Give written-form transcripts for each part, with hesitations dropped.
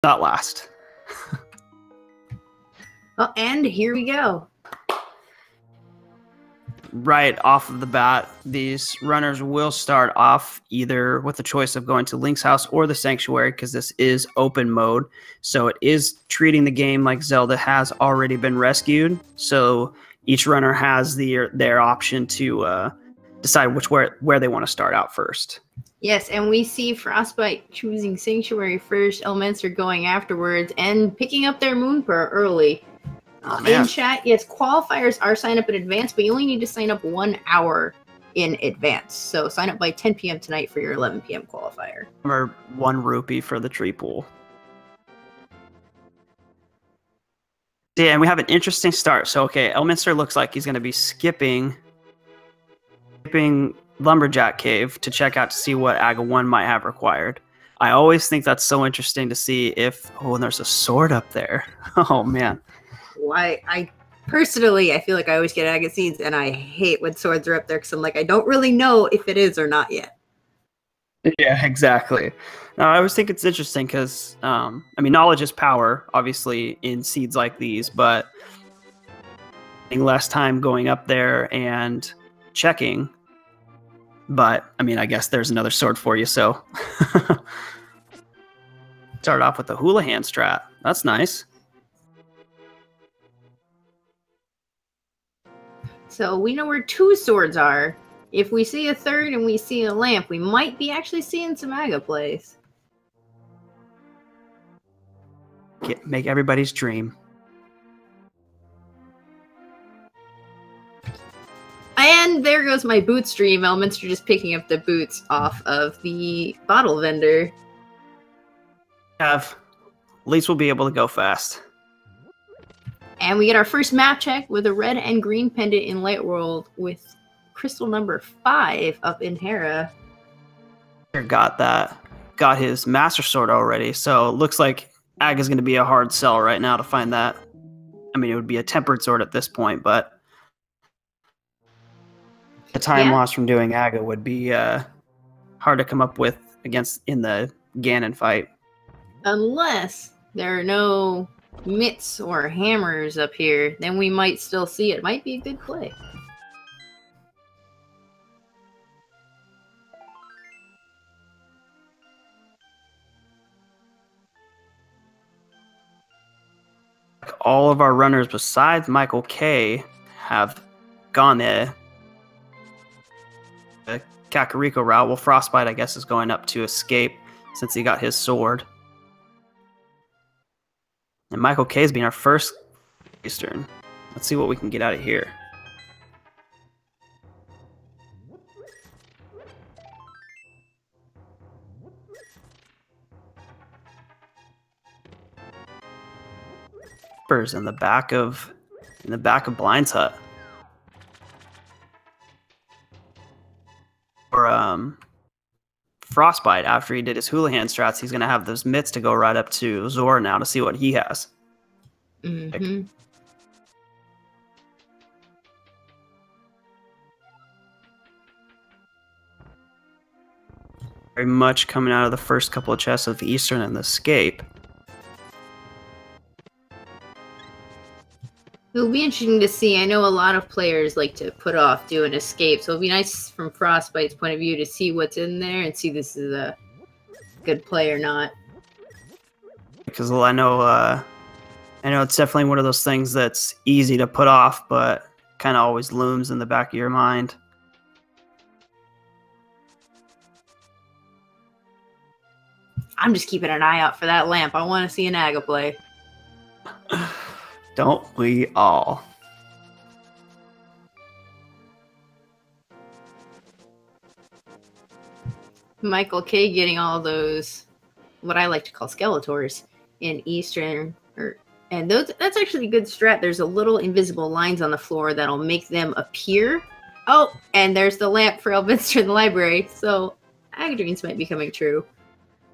not last. Well, and here we go. Right off of the bat, these runners will start off either with the choice of going to Link's house or the Sanctuary, because this is open mode. So it is treating the game like Zelda has already been rescued. So each runner has their option to decide where they want to start out first. Yes, and we see Frostbite choosing Sanctuary first, Elminster going afterwards, and picking up their Moon Pearl early. In chat, yes, qualifiers are signed up in advance, but you only need to sign up 1 hour in advance. So sign up by 10 p.m. tonight for your 11 p.m. qualifier. Or 1 rupee for the tree pool. Yeah, and we have an interesting start. So, okay, Elminster looks like he's going to be skipping Lumberjack Cave to check out to see what Aga 1 might have required. I always think that's so interesting to see if... Oh, and there's a sword up there. Oh, man. I personally, I feel like I always get agate seeds, and I hate when swords are up there because I'm like, I don't really know if it is or not yet. Yeah, exactly. Now, I always think it's interesting because, I mean, knowledge is power, obviously, in seeds like these, but less time going up there and checking. But, I mean, I guess there's another sword for you, so. Start off with the Houlihan strat. That's nice. So we know where 2 swords are. If we see a 3rd and we see a lamp, we might be actually seeing some Aga plays. Make everybody's dream. And there goes my boot stream. Elminster just picking up the boots off of the bottle vendor. At least we'll be able to go fast. And we get our first map check with a red and green pendant in Light World with crystal number 5 up in Hera. Got his Master Sword already, so it looks like Aga's going to be a hard sell right now to find that. I mean, it would be a tempered sword at this point, but the time lost from doing Aga would be hard to come up with in the Ganon fight. Unless there are no mitts or hammers up here, then we might still see it. Might be a good play. All of our runners besides Michael K have gone the Kakariko route. Well, Frostbite, I guess, is going up to escape since he got his sword. And Michael K is being our first Eastern. Let's see what we can get out of here. In the back of Blind's hut. Or Frostbite, after he did his Houlihan strats, he's gonna have those mitts to go right up to Zora now to see what he has. Mm-hmm. Very much coming out of the first couple of chests of Eastern and the Escape. It'll be interesting to see. I know a lot of players like to put off doing Escape, so it'll be nice from Frostbite's point of view to see what's in there and see this is a good play or not. Because I know it's definitely one of those things that's easy to put off, but kind of always looms in the back of your mind. I'm just keeping an eye out for that lamp. I want to see an Aga play. Don't we all? Michael K getting all those, what I like to call Skeletors in Eastern. And that's actually a good strat. There's a little invisible lines on the floor that'll make them appear. Oh, and there's the lamp for Elminster in the library. So Aga dreams might be coming true.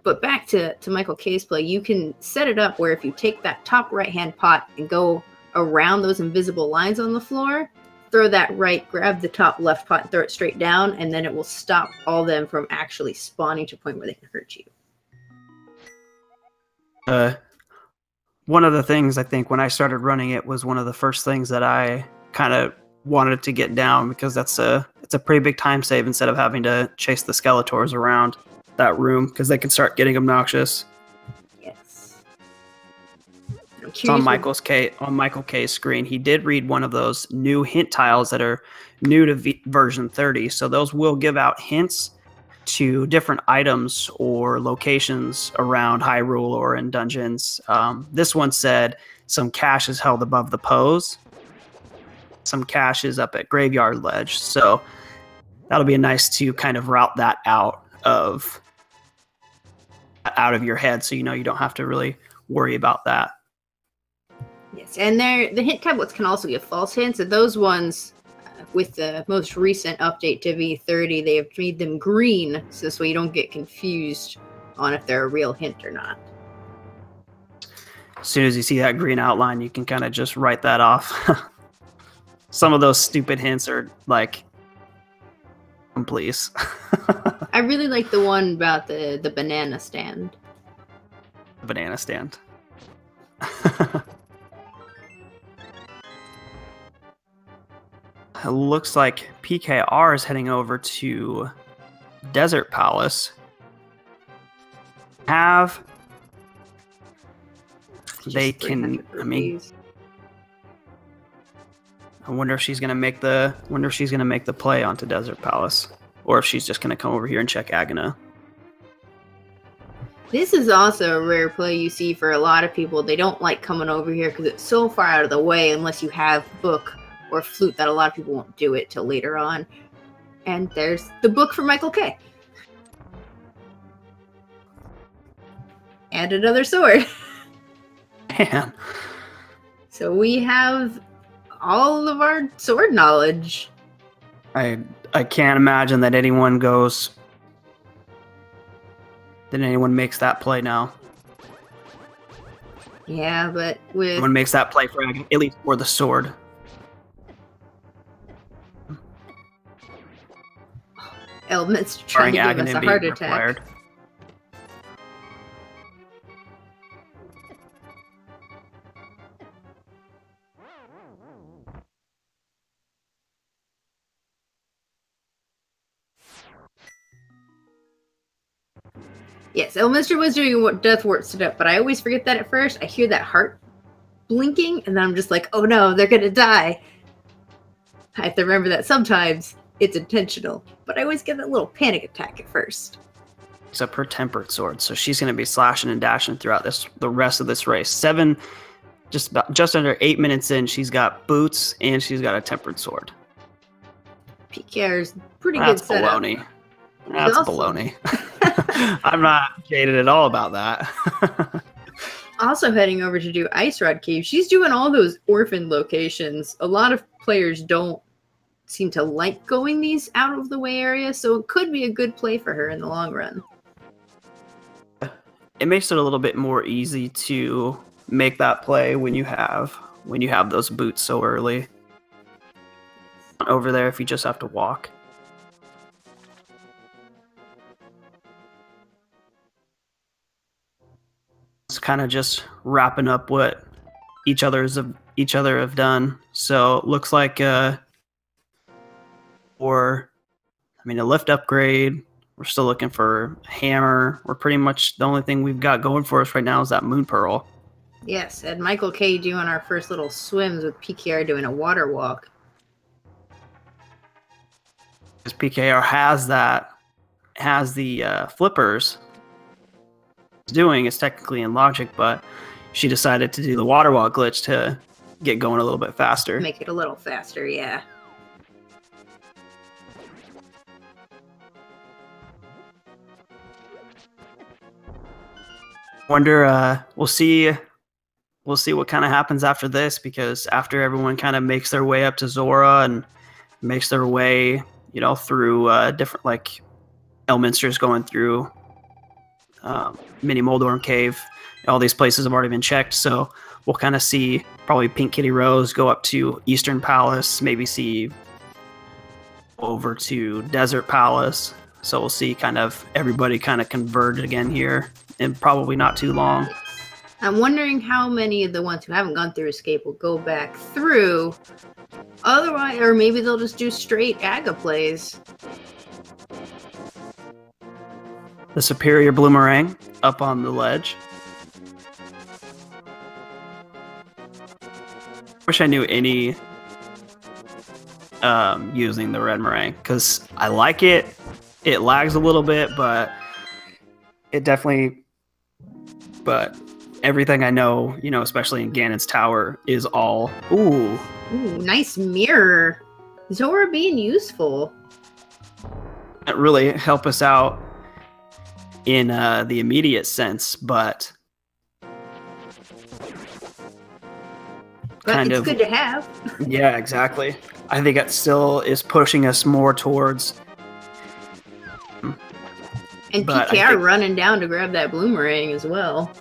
But back to Michael K's play, you can set it up where if you take that top right-hand pot and go around those invisible lines on the floor, throw that right, grab the top left pot and throw it straight down, and then it will stop all of them from actually spawning to a point where they can hurt you. Uh, one of the things I think when I started running it was one of the first things that I kind of wanted to get down, because it's a pretty big time save instead of having to chase the Skeletors around that room, because they can start getting obnoxious. Yes. It's on Michael K's screen. He did read one of those new hint tiles that are new to version 30. So those will give out hints to different items or locations around Hyrule or in dungeons. This one said some cache is held above the pose. Some cache is up at Graveyard Ledge. So that'll be nice to kind of route that out of your head, so you know you don't have to really worry about that. Yes, and the hint tablets can also give false hints, and those ones, with the most recent update to V30, they have made them green, so this way you don't get confused on if they're a real hint or not. As soon as you see that green outline, you can kind of just write that off. Some of those stupid hints are like, please. I really like the one about the banana stand. Banana stand. It looks like PKR is heading over to Desert Palace. They can, I mean, I wonder if she's gonna make the play onto Desert Palace, or if she's just gonna come over here and check Agana. This is also a rare play you see for a lot of people. They don't like coming over here because it's so far out of the way unless you have book or flute that a lot of people won't do it till later on. And there's the book for Michael K. And another sword. Man. So we have all of our sword knowledge. I can't imagine that anyone makes that play now. Yeah, but with... Someone makes that play for at least for the sword. Element's trying to give us a heart attack. Required. Yes, Elminster was doing what Deathwort stood up, but I always forget that at first. I hear that heart blinking, and then I'm just like, oh no, they're gonna die. I have to remember that sometimes it's intentional, but I always get that little panic attack at first. Except her tempered sword, so she's going to be slashing and dashing throughout the rest of this race. Just under 8 minutes in, she's got boots and she's got a tempered sword. PKR's pretty good setup. That's baloney. I'm not jaded at all about that. Also heading over to do Ice Rod Cave. She's doing all those orphan locations. A lot of players don't seem to like going these out of the way areas, so it could be a good play for her in the long run. It makes it a little bit more easy to make that play when you have those boots so early. Over there if you just have to walk. It's kind of just wrapping up what each other have done. So it looks like a lift upgrade. We're still looking for a hammer. We're pretty much the only thing we've got going for us right now is that Moon Pearl. Yes, and Michael K doing our first little swims with PKR doing a water walk. Because PKR has the flippers. Doing is technically in logic, but she decided to do the water walk glitch to get going a little bit faster. Make it a little faster, yeah. Wonder, we'll see what kind of happens after this, because after everyone kind of makes their way up to Zora and makes their way, through different, like Elminster's going through Mini Moldorm Cave. All these places have already been checked, so we'll kind of see probably Pink Kitty Rose go up to Eastern Palace, maybe see over to Desert Palace. So we'll see kind of everybody kind of converge again here in probably not too long. I'm wondering how many of the ones who haven't gone through escape will go back through. Otherwise, or maybe they'll just do straight Aga plays. The superior bloomerang up on the ledge. Wish I knew any using the red meringue, because I like it. It lags a little bit, but it definitely. But everything I know, you know, especially in Ganon's Tower, is all ooh. Ooh, nice mirror. Zora being useful. It really help us out in the immediate sense, but it's good to have. Yeah, exactly. I think it still is pushing us more towards. And PKR running down to grab that bloomerang as well.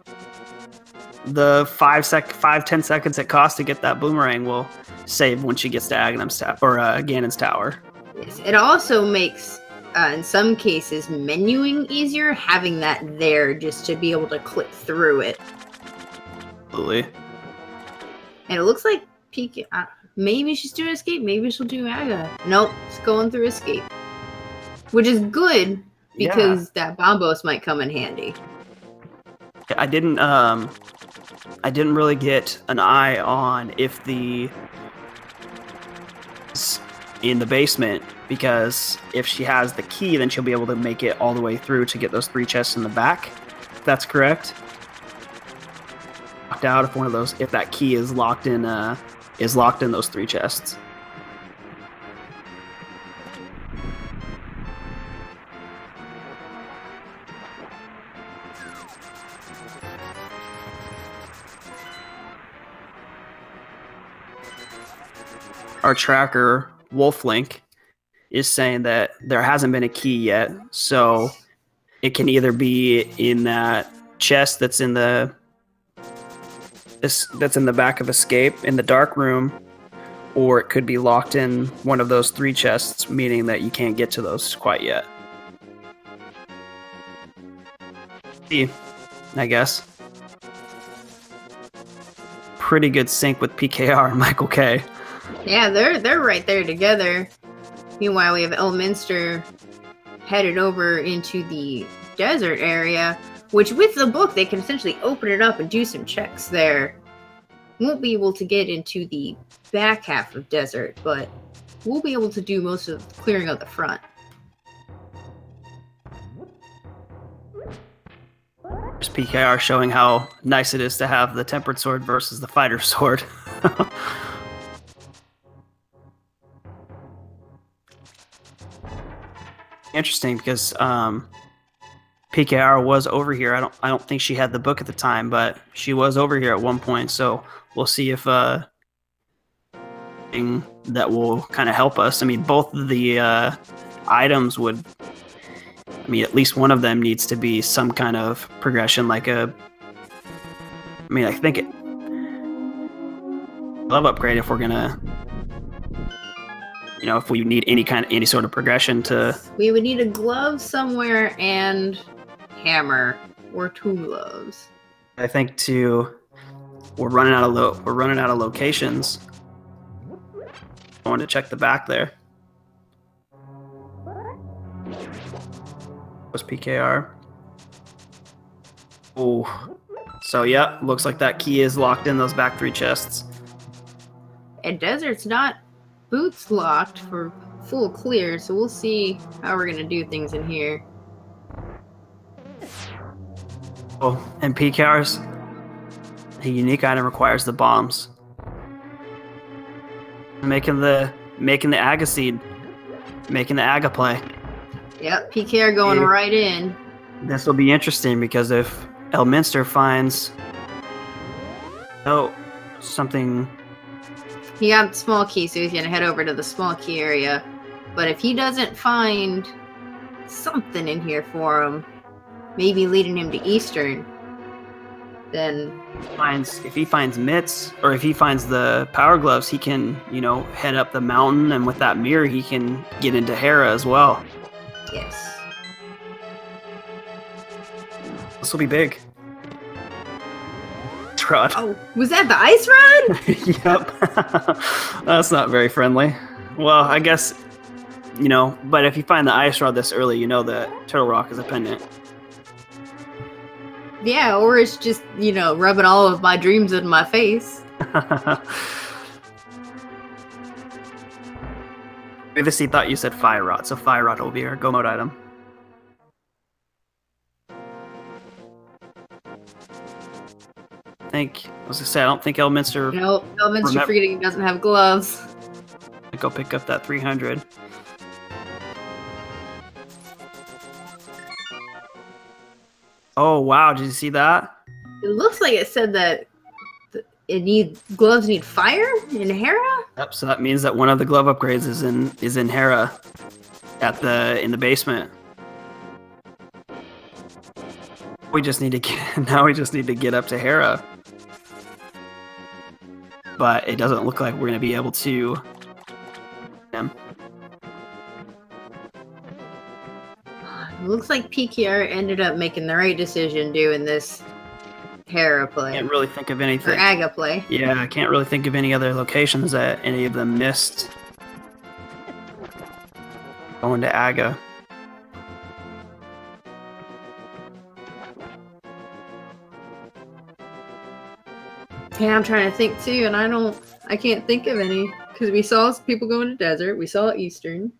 The 5-10 seconds it costs to get that bloomerang will save when she gets to Ganon's Tower. Yes, it also makes, in some cases, menuing easier, having that there just to be able to click through it. Absolutely. And it looks like PK. Maybe she's doing escape. Maybe she'll do Aga. Nope, it's going through escape, which is good because that Bombos might come in handy. I didn't really get an eye on if in the basement, because if she has the key, then she'll be able to make it all the way through to get those 3 chests in the back. If that's correct. Locked out if that key is locked in those 3 chests. Our tracker, Wolflink, is saying that there hasn't been a key yet, so it can either be in that chest that's in the back of escape in the dark room, or it could be locked in one of those 3 chests, meaning that you can't get to those quite yet. I guess. Pretty good sync with PKR and Michael K. Yeah, they're right there together. Meanwhile, we have Elminster headed over into the desert area, which with the book, they can essentially open it up and do some checks there. Won't be able to get into the back half of desert, but we'll be able to do most of the clearing of the front. There's PKR showing how nice it is to have the tempered sword versus the fighter sword. Interesting, because PKR was over here. I don't think she had the book at the time, but she was over here at one point. So we'll see if that will kind of help us. I mean, both of the items would. I mean, at least one of them needs to be some kind of progression, like a. I mean, I think it. Love upgrade if we're gonna. You know, if we need any sort of progression to. We would need a glove somewhere and hammer or 2 gloves. I think we're running out of locations. I want to check the back there. Was PKR. Oh, so yeah, looks like that key is locked in those back 3 chests. And desert's not boots locked for full clear, so we'll see how we're gonna do things in here. Oh, and PKR's a unique item requires the bombs. Making the Aga seed, making the Aga play. Yep, PKR going right in. This will be interesting because if Elminster finds something. He got the small key, so he's gonna head over to the small key area. But if he doesn't find something in here for him, maybe leading him to Eastern, then if he finds mitts, or if he finds the power gloves, he can, head up the mountain, and with that mirror, he can get into Hera as well. Yes. This will be big. rod. Oh, was that the ice rod? Yep. That's not very friendly. Well, I guess, you know, but if you find the ice rod this early, you know that Turtle Rock is a pendant. Yeah, or it's just, you know, rubbing all of my dreams in my face. Previously thought you said Fire Rod, so Fire Rod will be our go mode item. I was gonna say, I don't think Elminster. No, Elminster forgetting he doesn't have gloves. Go pick up that 300. Oh wow! Did you see that? It looks like it said that gloves need fire in Hera. Yep. So that means that one of the glove upgrades is in Hera, in the basement. We just need to get up to Hera. But it doesn't look like we're going to be able to. It looks like PKR ended up making the right decision doing this Hera play. Can't really think of anything. Or Aga play. Yeah, I can't really think of any other locations that any of them missed. Going to Aga. Yeah, I'm trying to think too, and I can't think of any because we saw people going to desert. We saw Eastern.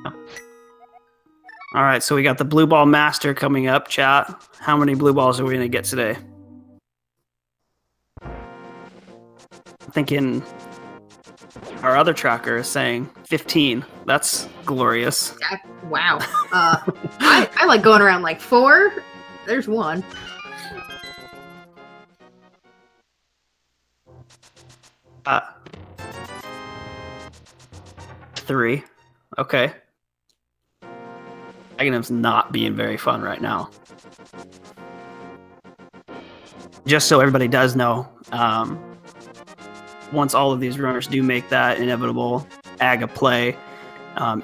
All right, so we got the Blue Ball Master coming up, chat. How many blue balls are we going to get today? I'm thinking our other tracker is saying 15. That's glorious. Wow. I like going around like 4. There's 1. Uh, 3. Okay. Aghanim's not being very fun right now. Just so everybody does know, once all of these runners do make that inevitable Aga play,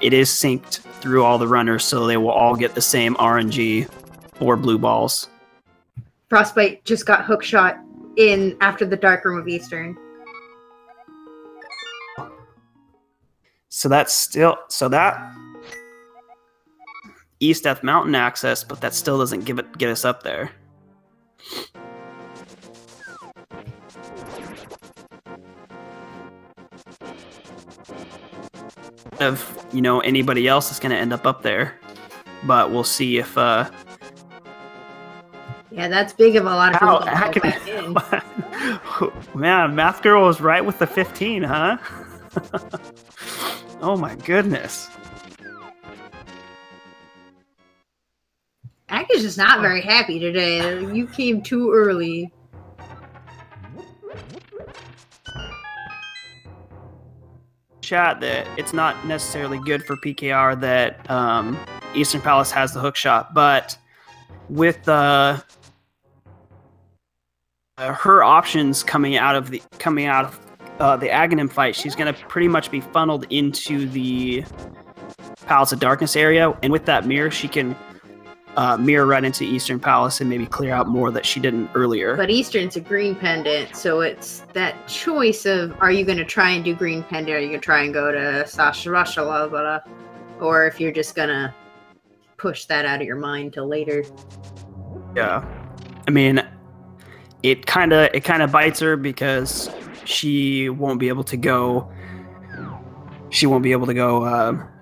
it is synced through all the runners, so they will all get the same RNG or blue balls. Frostbite just got hookshot in after the Dark Room of Eastern. So that's still that East Death Mountain access, but that still doesn't get us up there. Of anybody else is going to end up there, but we'll see if. Yeah, that's big of a lot of people. Man, Math Girl was right with the 15, huh? Oh my goodness. Aga's just not very happy today. You came too early. Chat that it's not necessarily good for PKR that Eastern Palace has the hook shot, but with her options coming out of the Aghanim fight, she's going to pretty much be funneled into the Palace of Darkness area, and with that mirror, she can mirror right into Eastern Palace and maybe clear out more that she didn't earlier. But Eastern's a green pendant, so it's that choice of, are you going to try and do green pendant, or are you going to try and go to Sasha, or if you're just going to push that out of your mind till later. Yeah. I mean, it kind of bites her because she won't be able to go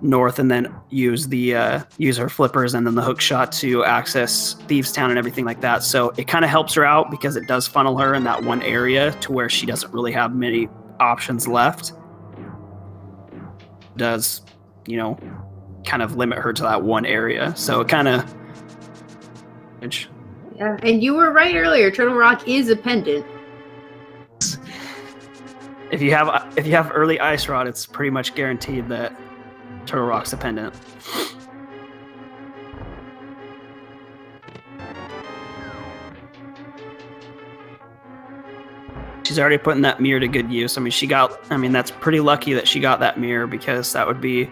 north and then use her flippers and then the hook shot to access Thieves Town and everything like that. So it kind of helps her out because it does funnel her in that one area to where she doesn't really have many options left. It does, kind of limit her to that one area. So it kind of... Yeah, and you were right earlier. Turtle Rock is a pendant. If you have early Ice Rod, it's pretty much guaranteed that Turtle Rock's a pendant. She's already putting that mirror to good use. I mean, that's pretty lucky that she got that mirror, because that would be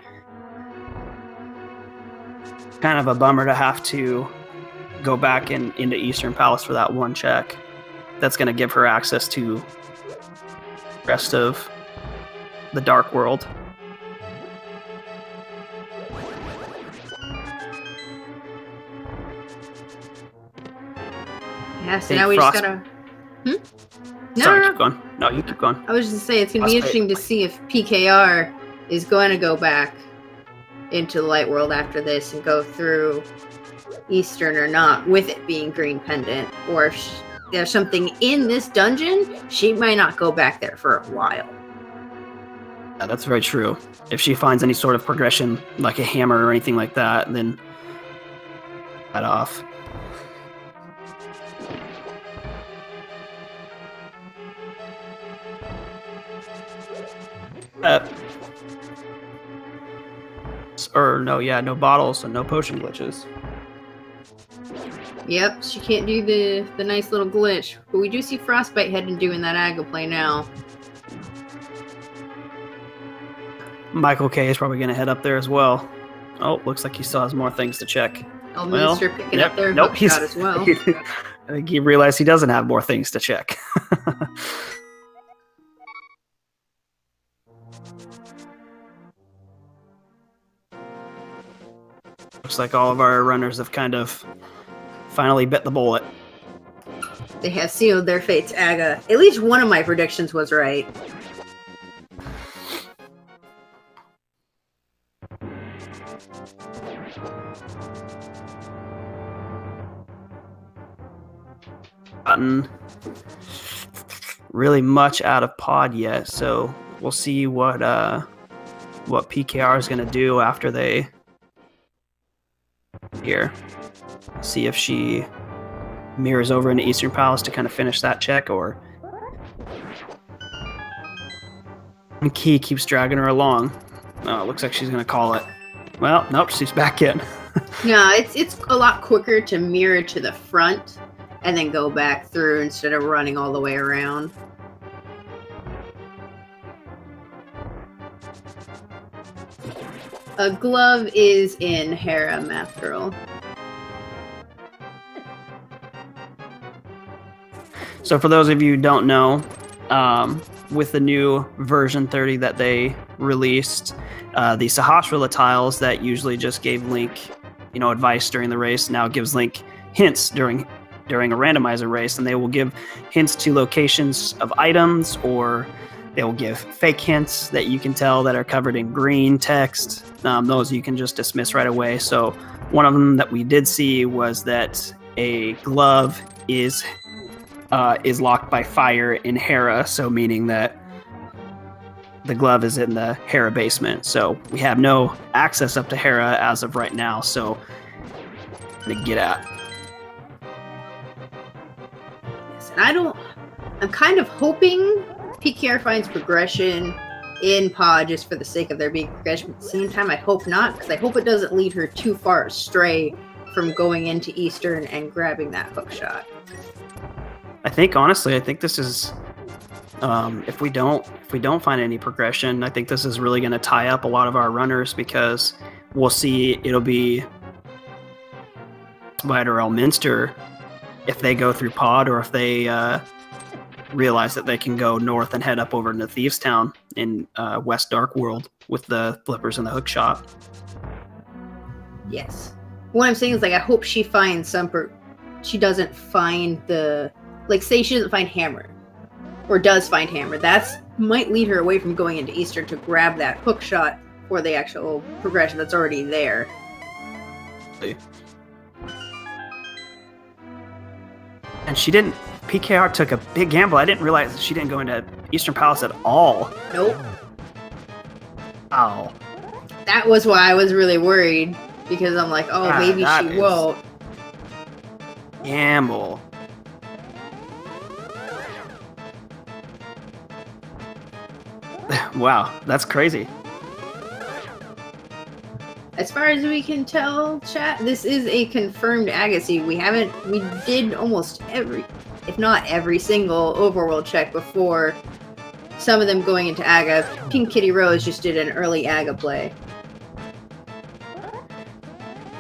kind of a bummer to have to go back into Eastern Palace for that one check. that's going to give her access to the rest of the Dark World. Yeah, so now we just gotta... No, Sorry, keep going. No, you keep going. I was just saying, it's going to be interesting to see if PKR is going to go back into the Light World after this and go through Eastern or not, with it being Green Pendant. Or if there's something in this dungeon, she might not go back there for a while. Yeah, that's very true. If she finds any sort of progression, like a hammer or anything like that, then head off. Or no bottles and no potion glitches. Yep, she can't do the nice little glitch. But we do see Frostbite heading doing that Aga play now. Michael K is probably going to head up there as well. Oh, looks like he still has more things to check. Minister picking up their hook shot as well. I think he realized he doesn't have more things to check. Looks like all of our runners have kind of finally bit the bullet. They have sealed their fates, Aga. At least one of my predictions was right. Gotten really much out of pod yet, so we'll see what PKR is going to do after they here. See if she mirrors over into Eastern Palace to kind of finish that check, or Key keeps dragging her along. Oh, it looks like she's going to call it. Well, nope, she's back in. No, it's a lot quicker to mirror to the front and then go back through instead of running all the way around. A glove is in Hera, Math Girl. So for those of you who don't know, with the new version 30 that they released, the Sahasrahla tiles that usually just gave Link, advice during the race, now gives Link hints during a randomizer race, and they will give hints to locations of items, or they will give fake hints that you can tell that are covered in green text. Those you can just dismiss right away. So one of them that we did see was that a glove is locked by fire in Hera, so meaning that the glove is in the Hera basement. So we have no access up to Hera as of right now, so to get at. Yes, and I'm kind of hoping PKR finds progression in Pod just for the sake of there being progression. At the same time, I hope not, because I hope it doesn't lead her too far astray from going into Eastern and grabbing that hook shot. I think this is if we don't find any progression, I think this is really going to tie up a lot of our runners, because we'll see it'll be Spider Elminster if they go through Pod, or if they realize that they can go north and head up over into Thieves Town in West Dark World with the flippers and the hook shot. Yes. What I'm saying is, I hope she finds she doesn't find say she doesn't find Hammer, or does find Hammer. That's might lead her away from going into Eastern to grab that hook shot for the actual progression that's already there. And she didn't. PKR took a big gamble. I didn't realize she didn't go into Eastern Palace at all. Nope. Oh. That was why I was really worried, because I'm like, oh, maybe she won't. Gamble. Wow, that's crazy. As far as we can tell, chat, this is a confirmed Agassi. We did almost every, if not every single overworld check before some of them going into Aga. Pink Kitty Rose just did an early Aga play.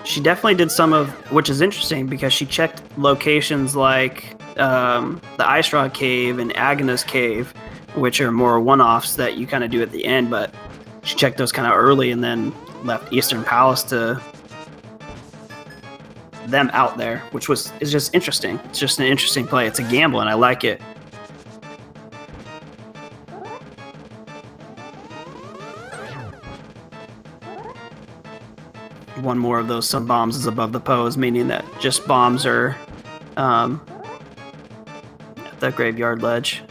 She definitely did some of, which is interesting, because she checked locations like the Ice Rod Cave and Agnes Cave, which are more one-offs that you kind of do at the end, but she checked those kind of early and then left Eastern Palace to them out there, which is just interesting. It's just an interesting play. It's a gamble, and I like it. One more of those some bombs is above the pose, meaning that just bombs are at the graveyard ledge.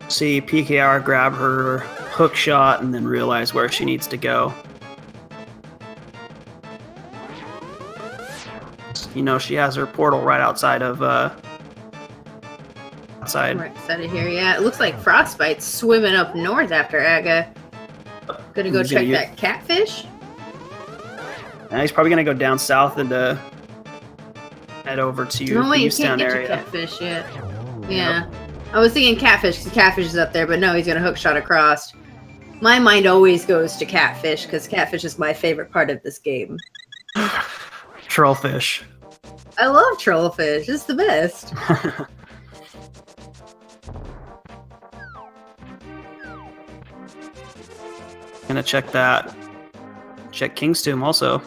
See PKR grab her hook shot and then realize where she needs to go. You know, she has her portal right outside of right side of here. Yeah, it looks like Frostbite's swimming up north after Aga. Gonna go check that catfish. And he's probably gonna go down south and head over to no, wait, the you can't get area. to catfish yet. Yeah. I was thinking catfish because catfish is up there, but no, he's gonna hook shot across. My mind always goes to catfish because catfish is my favorite part of this game. Trollfish. I love trollfish. It's the best. Gonna check that. Check King's Tomb also.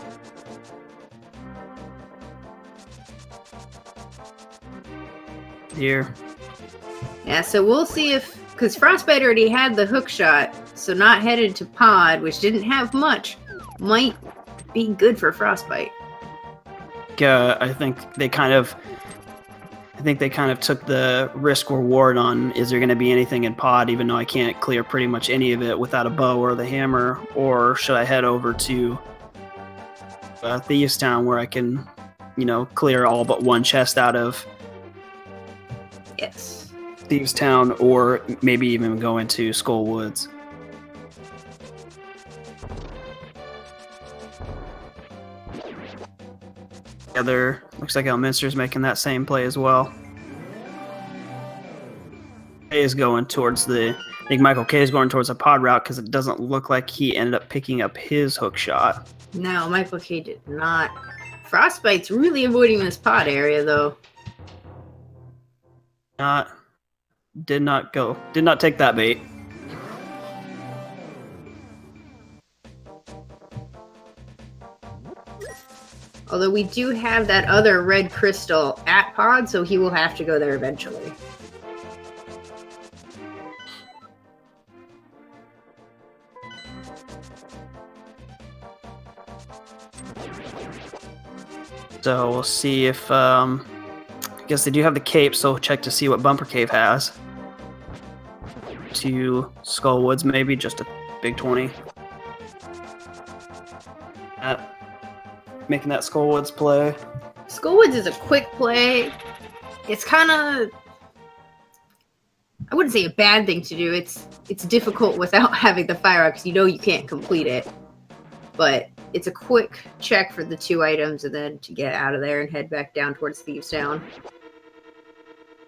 Here. Yeah, so we'll see if, because Frostbite already had the hook shot, so not headed to Pod, which didn't have much, might be good for Frostbite. I think they kind of took the risk reward on, is there going to be anything in Pod, even though I can't clear pretty much any of it without a bow or the hammer, or should I head over to Thieves Town where I can, you know, clear all but one chest out of Yes. Thieves Town, or maybe even go into Skull Woods. Looks like Elminster's making that same play as well. K is going towards I think Michael K is going towards the pod route because it doesn't look like he ended up picking up his hook shot. No, Michael K did not. Frostbite's really avoiding this pod area though. Did not take that bait. Although we do have that other red crystal at Pod, so he will have to go there eventually. So we'll see if I guess they do have the cape, so we'll check to see what Bumper Cave has. To Skull Woods, maybe just a big 20. Making that Skull Woods play. Skull Woods is a quick play. It's kind of, I wouldn't say a bad thing to do. It's difficult without having the fire because you know you can't complete it. But it's a quick check for the 2 items and then to get out of there and head back down towards Thieves Town.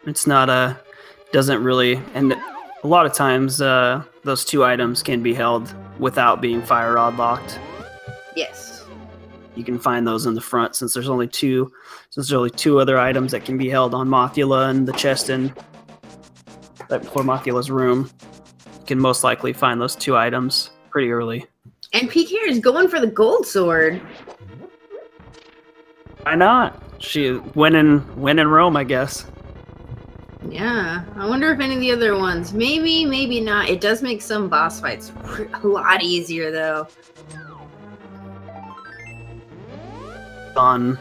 It's not doesn't really, and a lot of times those 2 items can be held without being fire rod locked. Yes. You can find those in the front since there's only 2 other items that can be held on Mothula and the chest in right before Mothula's room. You can most likely find those 2 items pretty early. And PK is going for the gold sword. Why not? She win in Rome, I guess. Yeah, I wonder if any of the other ones, maybe not. It does make some boss fights a lot easier though. I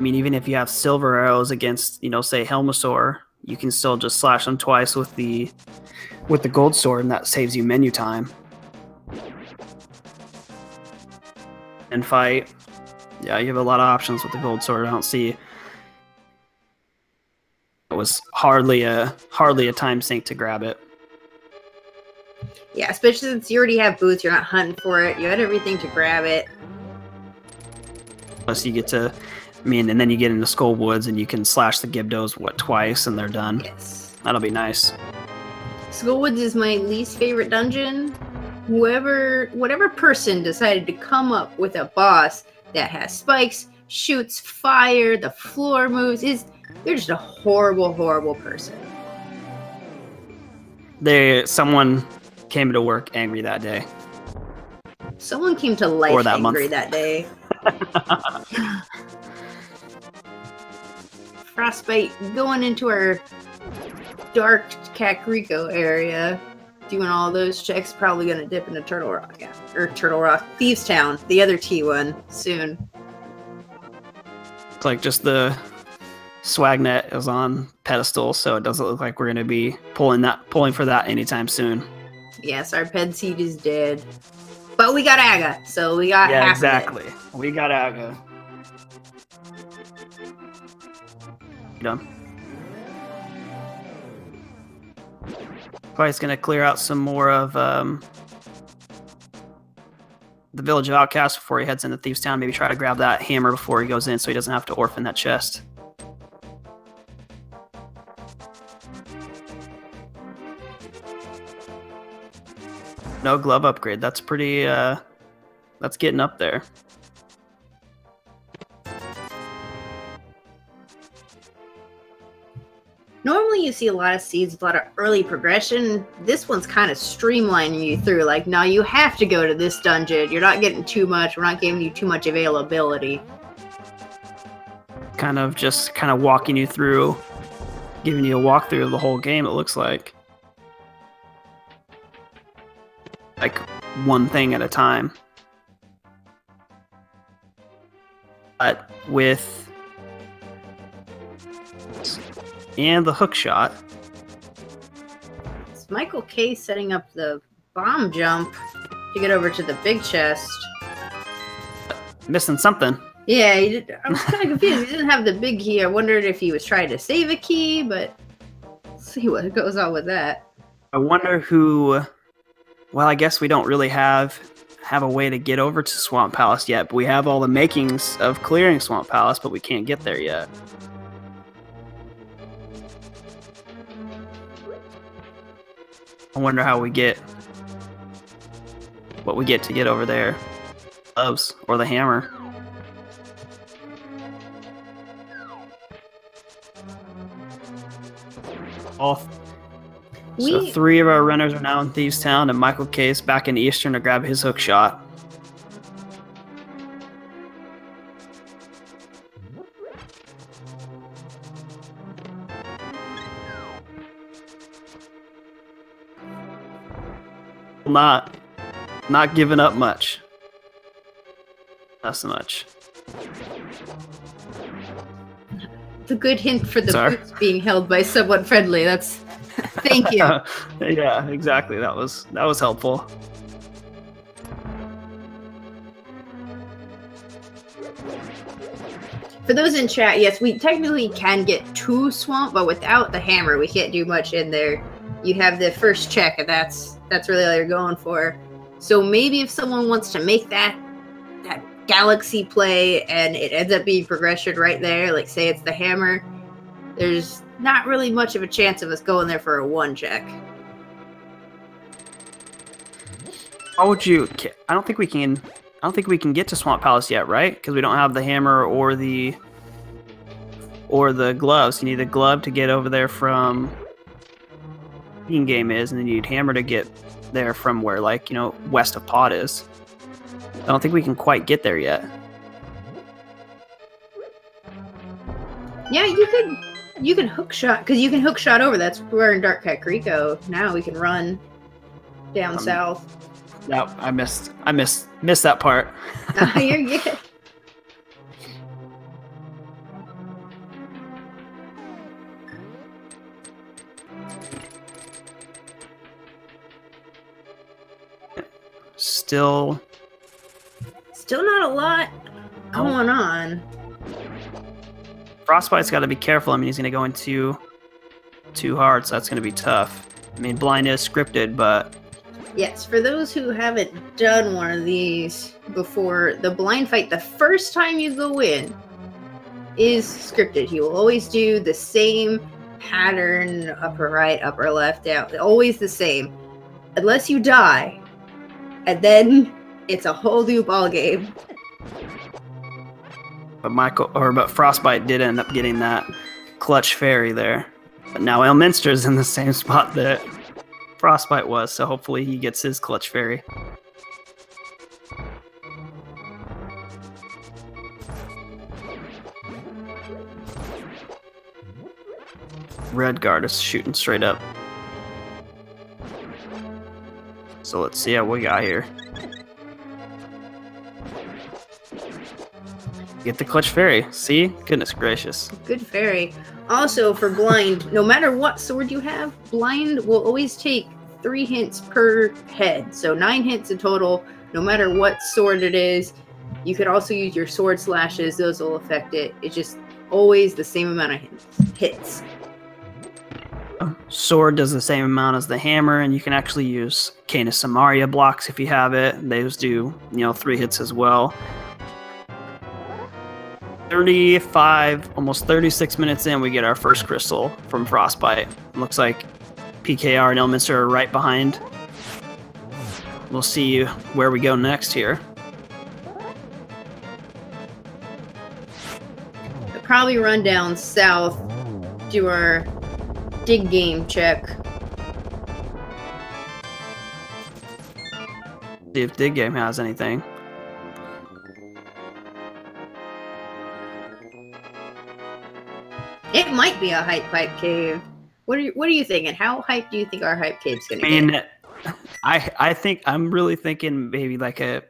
mean, even if you have silver arrows against, you know, say Helmasaur, you can still just slash them twice with the gold sword, and that saves you menu time. And fight, yeah, you have a lot of options with the gold sword. I don't see it was hardly a time sink to grab it. Yeah, especially since you already have boots, you're not hunting for it. You had everything to grab it. Plus you get to, I mean, and then you get into Skull Woods and you can slash the Gibdos, twice and they're done. Yes. That'll be nice. Skull Woods is my least favorite dungeon. Whatever person decided to come up with a boss that has spikes, shoots fire, the floor moves. They're just a horrible, horrible person. Someone came to work angry that day. Someone came to life angry that day. Frostbite going into our dark Kakariko area, doing all those checks, probably gonna dip into Turtle Rock, or Turtle Rock, Thieves Town, the other T1 soon. It's like just the Swagnet is on pedestal, so it doesn't look like we're gonna be pulling for that anytime soon. Yes, our ped seed is dead, but we got Aga, so we got half exactly. of it. We got Aga. Done. Probably it's gonna clear out some more of the Village of Outcasts before he heads into Thieves Town. Maybe try to grab that hammer before he goes in, so he doesn't have to orphan that chest. No glove upgrade. That's pretty. That's getting up there. Normally you see a lot of seeds, a lot of early progression. This one's kind of streamlining you through. Like, no, you have to go to this dungeon. You're not getting too much. We're not giving you too much availability. Kind of walking you through, giving you a walkthrough of the whole game, it looks like. Like, one thing at a time. But with... and the hook shot. It's Michael K setting up the bomb jump to get over to the big chest. Missing something. Yeah, I was kind of confused. He didn't have the big key. I wondered if he was trying to save a key, but let's see what goes on with that. I wonder who... Well, I guess we don't really have a way to get over to Swamp Palace yet, but we have all the makings of clearing Swamp Palace, but we can't get there yet. I wonder how we get what we get to get over there. Gloves or the hammer. So 3 of our runners are now in Thieves Town, and Michael K is back in Eastern to grab his hook shot. Not giving up much. Not so much. It's a good hint for the boots being held by someone friendly. That's thank you. Yeah, exactly. That was helpful. For those in chat, yes, we technically can get to Swamp, but without the hammer, we can't do much in there. You have the first check, and that's really all you're going for. So maybe if someone wants to make that galaxy play and it ends up being progression right there, like say it's the hammer, there's not really much of a chance of us going there for a 1 check. How would you? I don't think we can get to Swamp Palace yet, right? Because we don't have the hammer or the gloves. You need the glove to get over there from game is, and then you need hammer to get there from where, like, west of Pod is. I don't think we can quite get there yet. Yeah, you can hook shot, because you can hook shot over. That's where in Dark Kakariko now we can run down south. Yeah, I missed that part. You're good. Still not a lot going on. Frostbite's got to be careful. I mean, he's going to go into too hard, so that's going to be tough. I mean, blind is scripted, but... Yes, for those who haven't done one of these before, the blind fight, the first time you go in, is scripted. He will always do the same pattern, upper right, upper left, down, always the same. Unless you die. And then it's a whole new ball game. But Frostbite did end up getting that clutch fairy there. But now Elminster's in the same spot that Frostbite was, so hopefully he gets his clutch fairy. Redguard is shooting straight up. So let's see what we got here. Get the clutch fairy. See? Goodness gracious. Good fairy. Also, for blind, no matter what sword you have, blind will always take 3 hints per head. So 9 hints in total, no matter what sword it is. You could also use your sword slashes. Those will affect it. It's just always the same amount of hits. Sword does the same amount as the hammer, and you can actually use Cane of Samaria blocks if you have it. Those do, 3 hits as well. 35, almost 36 minutes in, we get our first crystal from Frostbite. Looks like PKR and Elminster are right behind. We'll see where we go next here. We'll probably run down south, do our dig game check. See if dig game has anything. It might be a hype cave. What are you thinking? How hype do you think our hype cave's gonna get? I think I'm really thinking maybe like a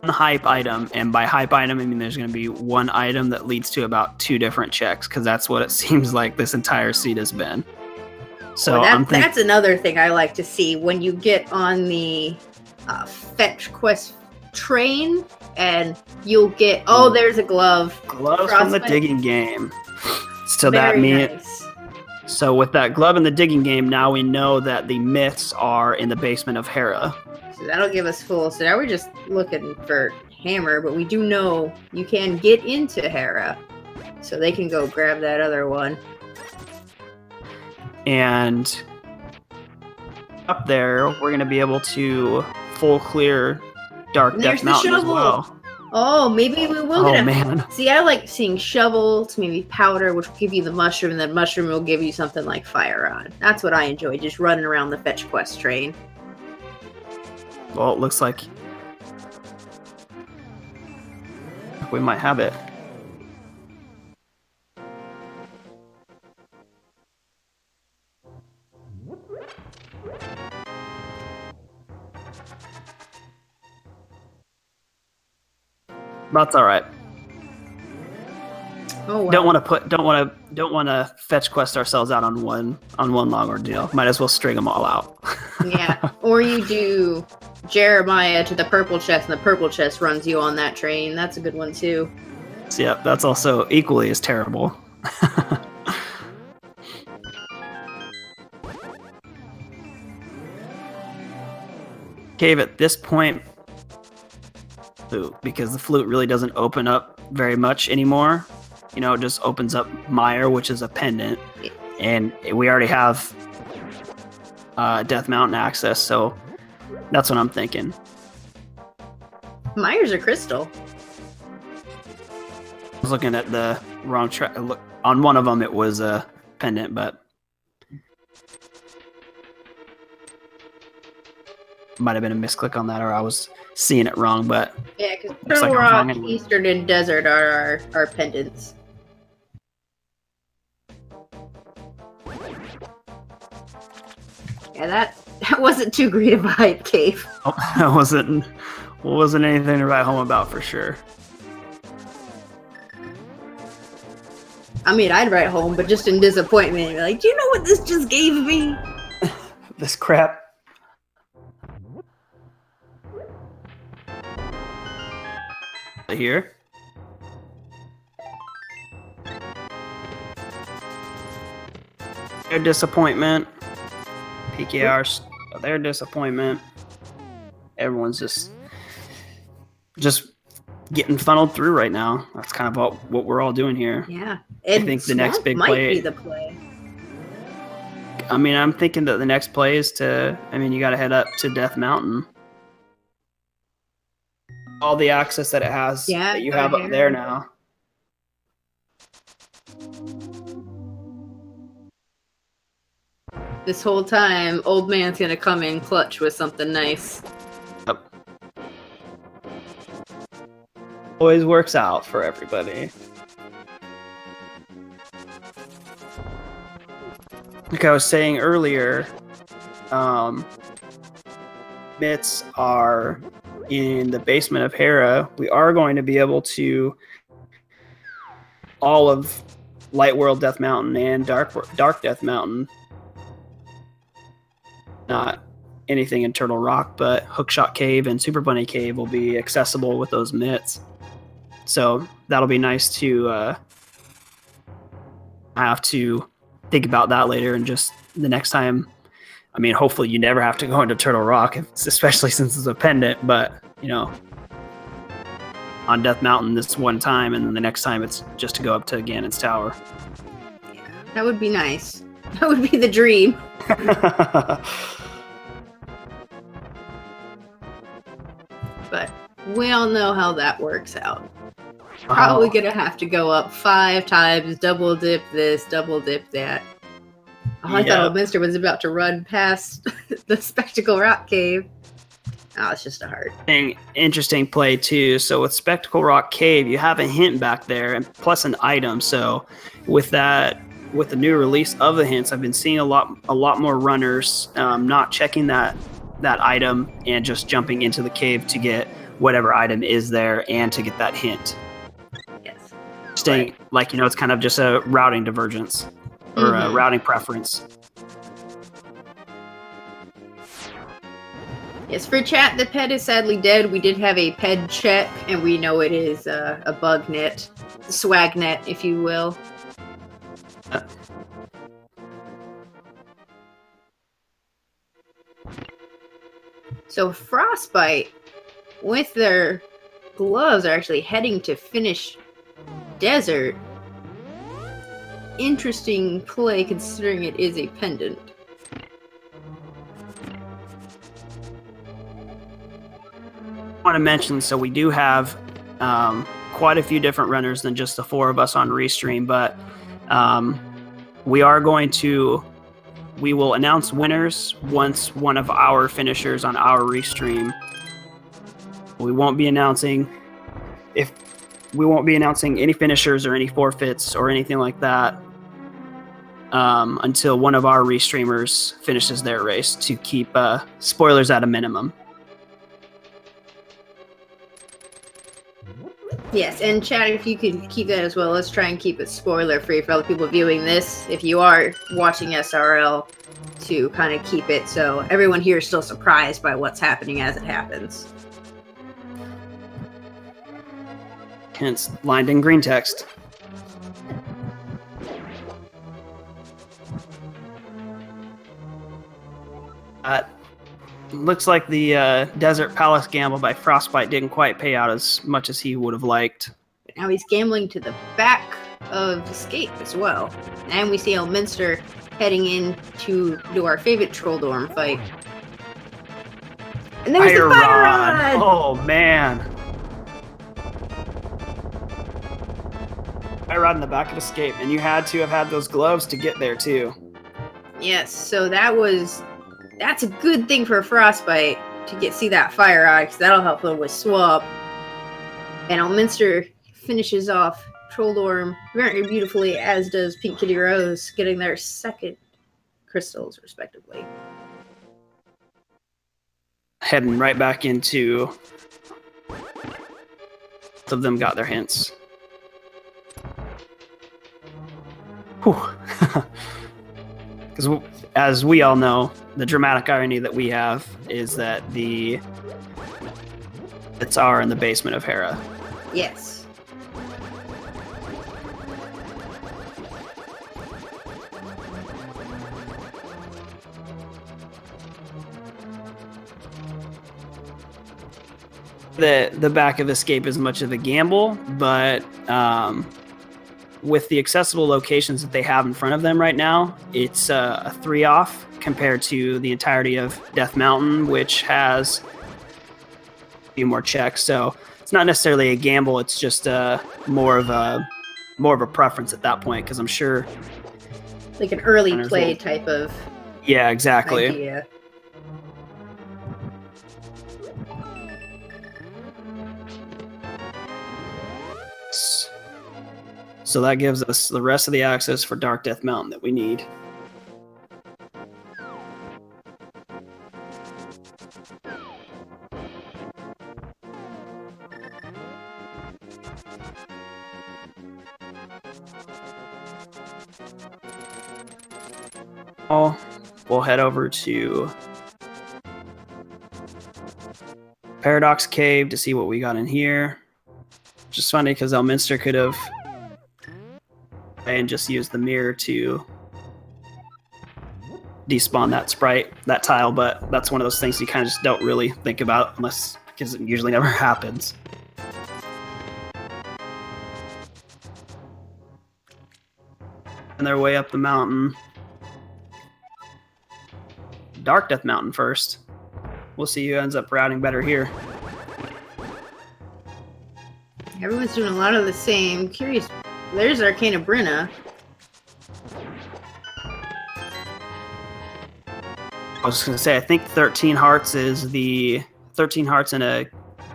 hype item, and by hype item I mean there's going to be one item that leads to about 2 different checks, because that's what it seems like this entire seed has been. So well, that's another thing I like to see when you get on the fetch quest train, and you'll get there's a glove. Gloves from the digging game. So that means nice. So with that glove in the digging game, now we know that the myths are in the basement of Hera. So that'll give us full. So now we're just looking for hammer, but we do know you can get into Hera. So they can go grab that other one. And up there, we're going to be able to full clear Dark Death Mountain as well. Oh, maybe we will get a... man. See, I like seeing shovels, maybe powder, which will give you the mushroom, and then mushroom will give you something like fire on. That's what I enjoy, just running around the fetch quest train. Well, it looks like we might have it. That's all right. Oh, wow. Don't want to fetch quest ourselves out on one long ordeal. Might as well string them all out. Yeah, or you do Jeremiah to the purple chest, and the purple chest runs you on that train. That's a good one too. So, yeah, that's also equally as terrible. Cave at this point, because the flute really doesn't open up very much anymore. It just opens up Mire, which is a pendant, and we already have Death Mountain access, so that's what I'm thinking. Mire's a crystal. I was looking at the wrong track. On one of them, it was a pendant, but might have been a misclick on that, or I was seeing it wrong. But yeah, because Turtle Rock, Eastern, and Desert are our pendants. Yeah, that wasn't too great of a hype cave. Oh, that wasn't anything to write home about for sure. I mean, I'd write home, but just in disappointment. Like, do you know what this just gave me? This crap. Here. Their disappointment. PKR's their disappointment. Everyone's just getting funneled through right now. That's kind of what we're all doing here. Yeah. I think the next big play might be the play. I mean, I'm thinking that the next play is you got to head up to Death Mountain. all the access that it has Yeah, that you have up there now. This whole time, old man's gonna come in clutch with something nice. Yep. Always works out for everybody. Like I was saying earlier, mitts are in the basement of Hera. We are going to be able to all of Light World Death Mountain and Dark Death Mountain. Not anything in Turtle Rock, but Hookshot Cave and Super Bunny Cave will be accessible with those mitts. So that'll be nice to have to think about that later, and just the next time. I mean, hopefully you never have to go into Turtle Rock, especially since it's a pendant, but, you know, on Death Mountain this one time, and then the next time it's just to go up to Ganon's Tower. Yeah, that would be nice. That would be the dream. But we all know how that works out. Probably gonna have to go up 5 times, double dip this, double dip that. Oh, I thought Old Minster was about to run past the Spectacle Rock Cave. Oh, it's just a heart. Interesting play too. So with Spectacle Rock Cave, you have a hint back there, and plus an item. So with that, with the new release of the hints, I've been seeing a lot more runners not checking that item and just jumping into the cave to get whatever item is there and to get that hint. Yes. Staying like, you know, it's kind of just a routing divergence or a routing preference. Yes, for chat, the pet is sadly dead. We did have a ped check, and we know it is a bug net, swag net, if you will. So Frostbite, with their gloves, are actually heading to finish Desert. Interesting play, considering it is a pendant. I want to mention, so we do have quite a few different runners than just the 4 of us on Restream, but we will announce winners once one of our finishers on our Restream. We won't be announcing any finishers or any forfeits or anything like that until one of our Restreamers finishes their race, to keep spoilers at a minimum. Yes, and chat, if you can keep that as well, let's try and keep it spoiler-free for other people viewing this, if you are watching SRL, to kind of keep it so everyone here is still surprised by what's happening as it happens. Hence, lined in green text. Looks like the Desert Palace gamble by Frostbite didn't quite pay out as much as he would have liked. But now he's gambling to the back of Escape as well. And we see Elminster heading in to do our favorite Troll Dorm fight. And there's the fire rod! Oh, man. Fire rod in the back of Escape, and you had to have had those gloves to get there, too. Yes, so that's a good thing for Frostbite to see that fire rod, because that'll help them with Swap. And Elminster finishes off Troll Dorm very beautifully, as does Pink Kitty Rose, getting their second crystals, respectively. Heading right back into... Both of them got their hints. Whew. Because as we all know, the dramatic irony that we have is that the hits are in the basement of Hera. Yes. The back of Escape is much of a gamble, but with the accessible locations that they have in front of them right now, it's a 3-off compared to the entirety of Death Mountain, which has a few more checks. So it's not necessarily a gamble. It's just more of a preference at that point, because I'm sure like an early play type of exactly idea. So that gives us the rest of the access for Dark Death Mountain that we need. We'll head over to Paradox Cave to see what we got in here. Just funny because Elminster could have and just used the mirror to despawn that sprite, that tile, but that's one of those things you kind of just don't really think about because it usually never happens. And their way up the mountain. Dark Death Mountain first. We'll see who ends up routing better here. Everyone's doing a lot of the same. Curious. There's Arcana Brenna. I was going to say, I think 13 hearts is the 13 hearts in a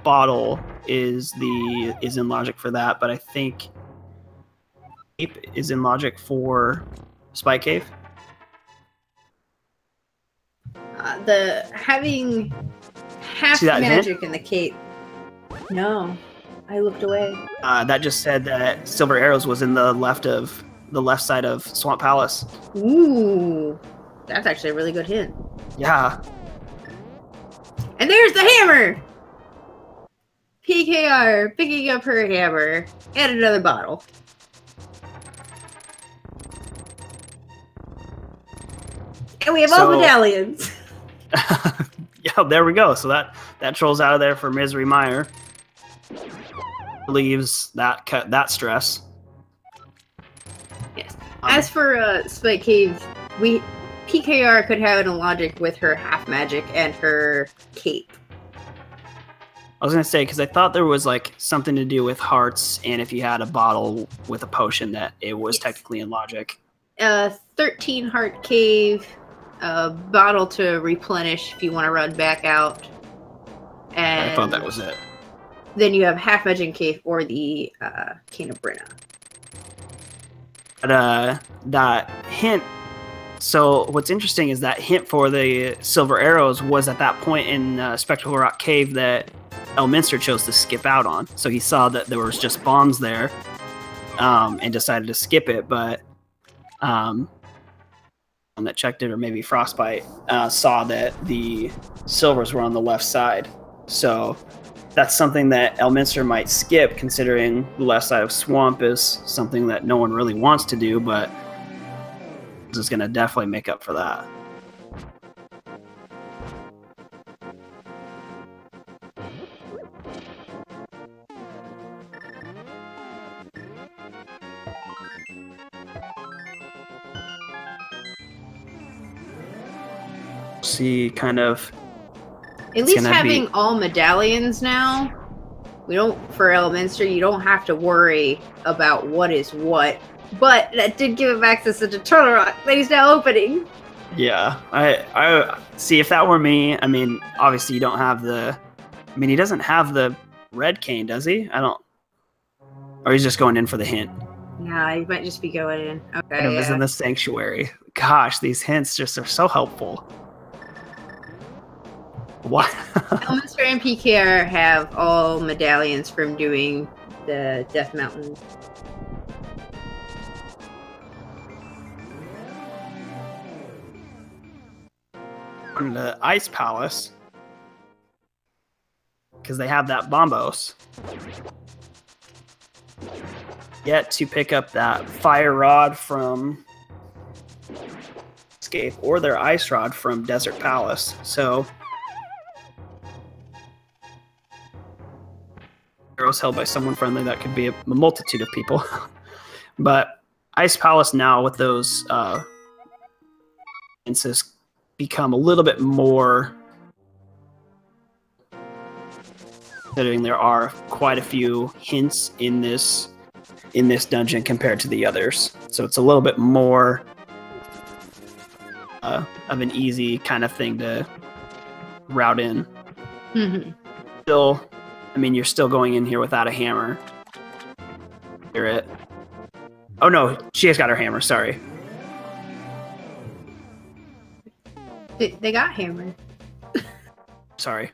bottle is in logic for that, but I think Ape is in logic for Spike Cave. The having half magic in the cape. No, I looked away. That just said that Silver Arrows was in the left side of Swamp Palace. Ooh, that's actually a really good hint. Yeah. And there's the hammer. PKR picking up her hammer and another bottle. And we have all medallions. Yeah, there we go. So that trolls out of there for Misery Mire. Leaves that stress. Yes. As for Spike Cave, PKR could have it in logic with her half magic and her cape. I was gonna say, because I thought there was like something to do with hearts, and if you had a bottle with a potion, that it was technically in logic. 13 heart cave. A bottle to replenish if you want to run back out. And I thought that was it. Then you have half magic cave or the Cane of Brenna. But that hint. So what's interesting is that hint for the Silver Arrows was at that point in Spectral Rock Cave that Elminster chose to skip out on. So he saw that there was just bombs there, and decided to skip it. But that checked it, or maybe Frostbite, saw that the silvers were on the left side. So that's something that Elminster might skip, considering the left side of Swamp is something that no one really wants to do, but this is going to definitely make up for that. See, kind of. At least having all medallions now, for Elminster, you don't have to worry about what is what. But that did give him access to Turtle Rock that he's now opening. Yeah, I see. If that were me, I mean, obviously you don't have he doesn't have the red cane, does he? I don't. Or he's just going in for the hint. Yeah, he might just be going in. Okay. It was in the sanctuary. Gosh, these hints just are so helpful. What? Elminster and PKR have all medallions from doing the Death Mountain. In the Ice Palace, because they have that Bombos. Yet to pick up that Fire Rod from Escape or their Ice Rod from Desert Palace. So arrows held by someone friendly, that could be a multitude of people. But Ice Palace now with those instances become a little bit more considering there are quite a few hints in this dungeon compared to the others. So it's a little bit more of an easy kind of thing to route in. Mm-hmm. Still, I mean, you're still going in here without a hammer. Hear it. Oh no, she has got her hammer, sorry. They got hammered. Sorry.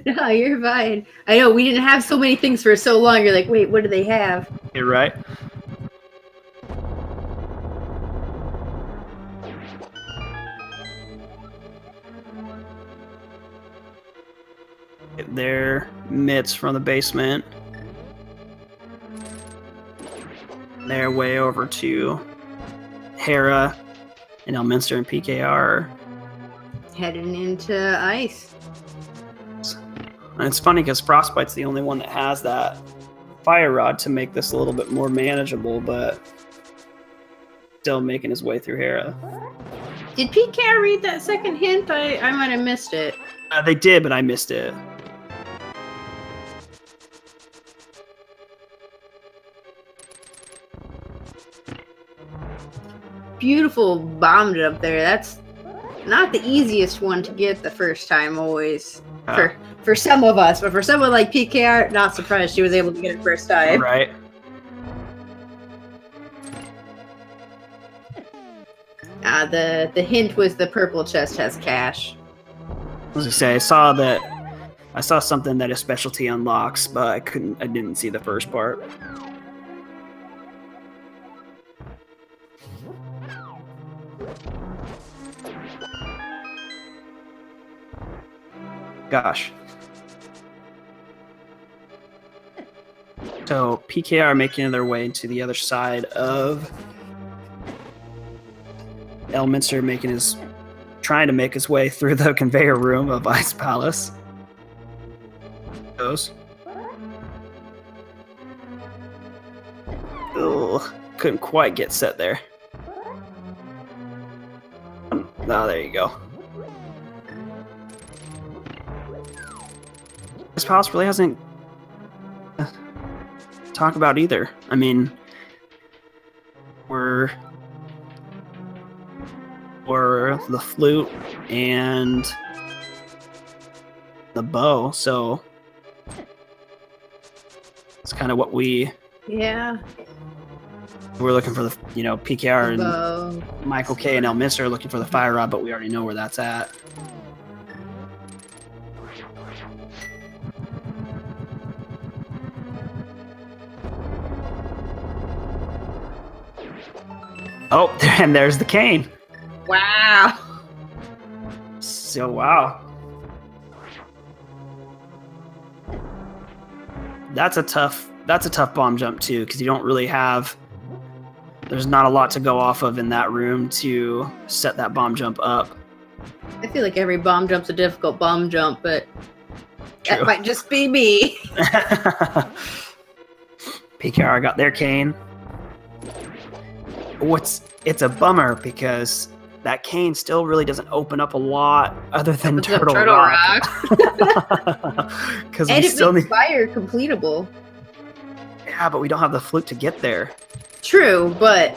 No, you're fine. I know, we didn't have so many things for so long. You're like, wait, what do they have? You're right. Get their mitts from the basement. Their way over to Hera and Elminster and PKR. Heading into ice. And it's funny because Frostbite's the only one that has that fire rod to make this a little bit more manageable, but still making his way through Hera. Did PK read that second hint? I might have missed it. They did, but I missed it. Beautiful bomb jump there. That's not the easiest one to get the first time, always. For some of us, but for someone like PKR, not surprised she was able to get it first time. Right. The hint was the purple chest has cash. As I say, I saw something that a specialty unlocks, but I didn't see the first part. Gosh. So PKR making their way to the other side of Elminster, trying to make his way through the conveyor room of Ice Palace. Goes. Ugh, couldn't quite get set there. Oh, there you go. Ice Palace really hasn't talked about either. I mean, we're the flute and the bow, so it's kind of what we're looking for. The PKR and bow. Michael K and Elminster are looking for the fire rod, but we already know where that's at. Oh, and there's the cane. Wow. So, wow. That's a tough bomb jump too, because you don't really have, there's not a lot to go off of in that room to set that bomb jump up. I feel like every bomb jump's a difficult bomb jump, but True. That might just be me. PKR got their cane. It's a bummer because that cane still really doesn't open up a lot other than Turtle Rock. And it makes fire completable. Yeah, but we don't have the flute to get there. True, but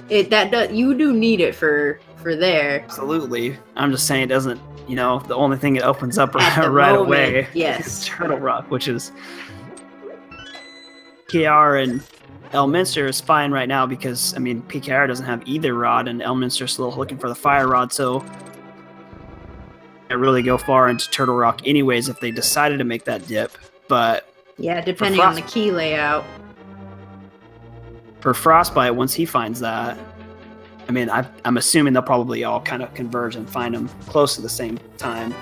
you do need it for there. Absolutely. I'm just saying it doesn't, the only thing it opens up right away is Turtle Rock, which is KR and Elminster is fine right now because, I mean, PKR doesn't have either rod, and Elminster's still looking for the fire rod, so they really go far into Turtle Rock anyways if they decided to make that dip. But yeah, depending on the key layout. For Frostbite, once he finds that, I mean, I'm assuming they'll probably all kind of converge and find them close to the same time.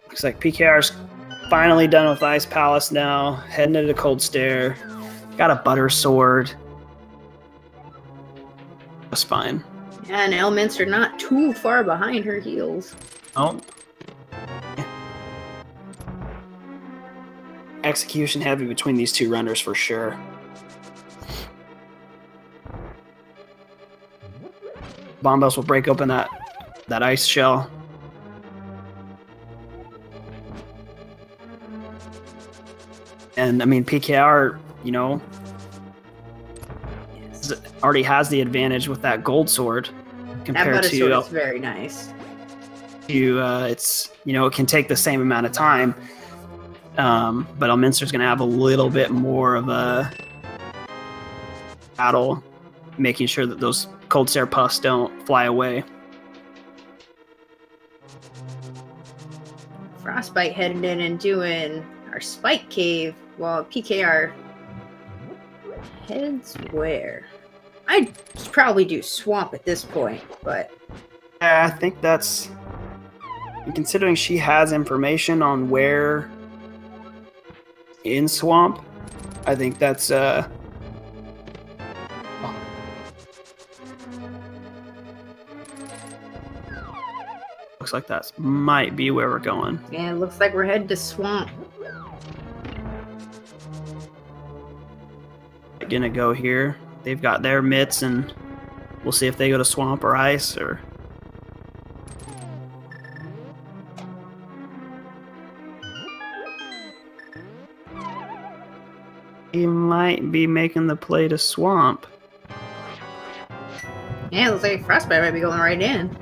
Looks like PKR's finally done with Ice Palace now. Heading into Cold Stare. Got a butter sword. That's fine. Yeah, and Elminster not too far behind her heels. Oh. Execution heavy between these two runners for sure. Bombos will break open that that ice shell. And I mean, PKR, you know, already has the advantage with that gold sword compared that to. Sword is very nice. It's, you know, it can take the same amount of time, but Elminster's going to have a little bit more of a battle, making sure that those cold stare puffs don't fly away. Frostbite headed in and doing our spike cave while PKR heads where? I'd probably do swamp at this point, but yeah, I think that's, considering she has information on where in swamp, I think that's looks like that might be where we're going. Yeah, it looks like we're headed to swamp. Gonna go here. They've got their mitts, and we'll see if they go to swamp or ice, or he might be making the play to swamp. Yeah, it looks like Frostbite might be going right in.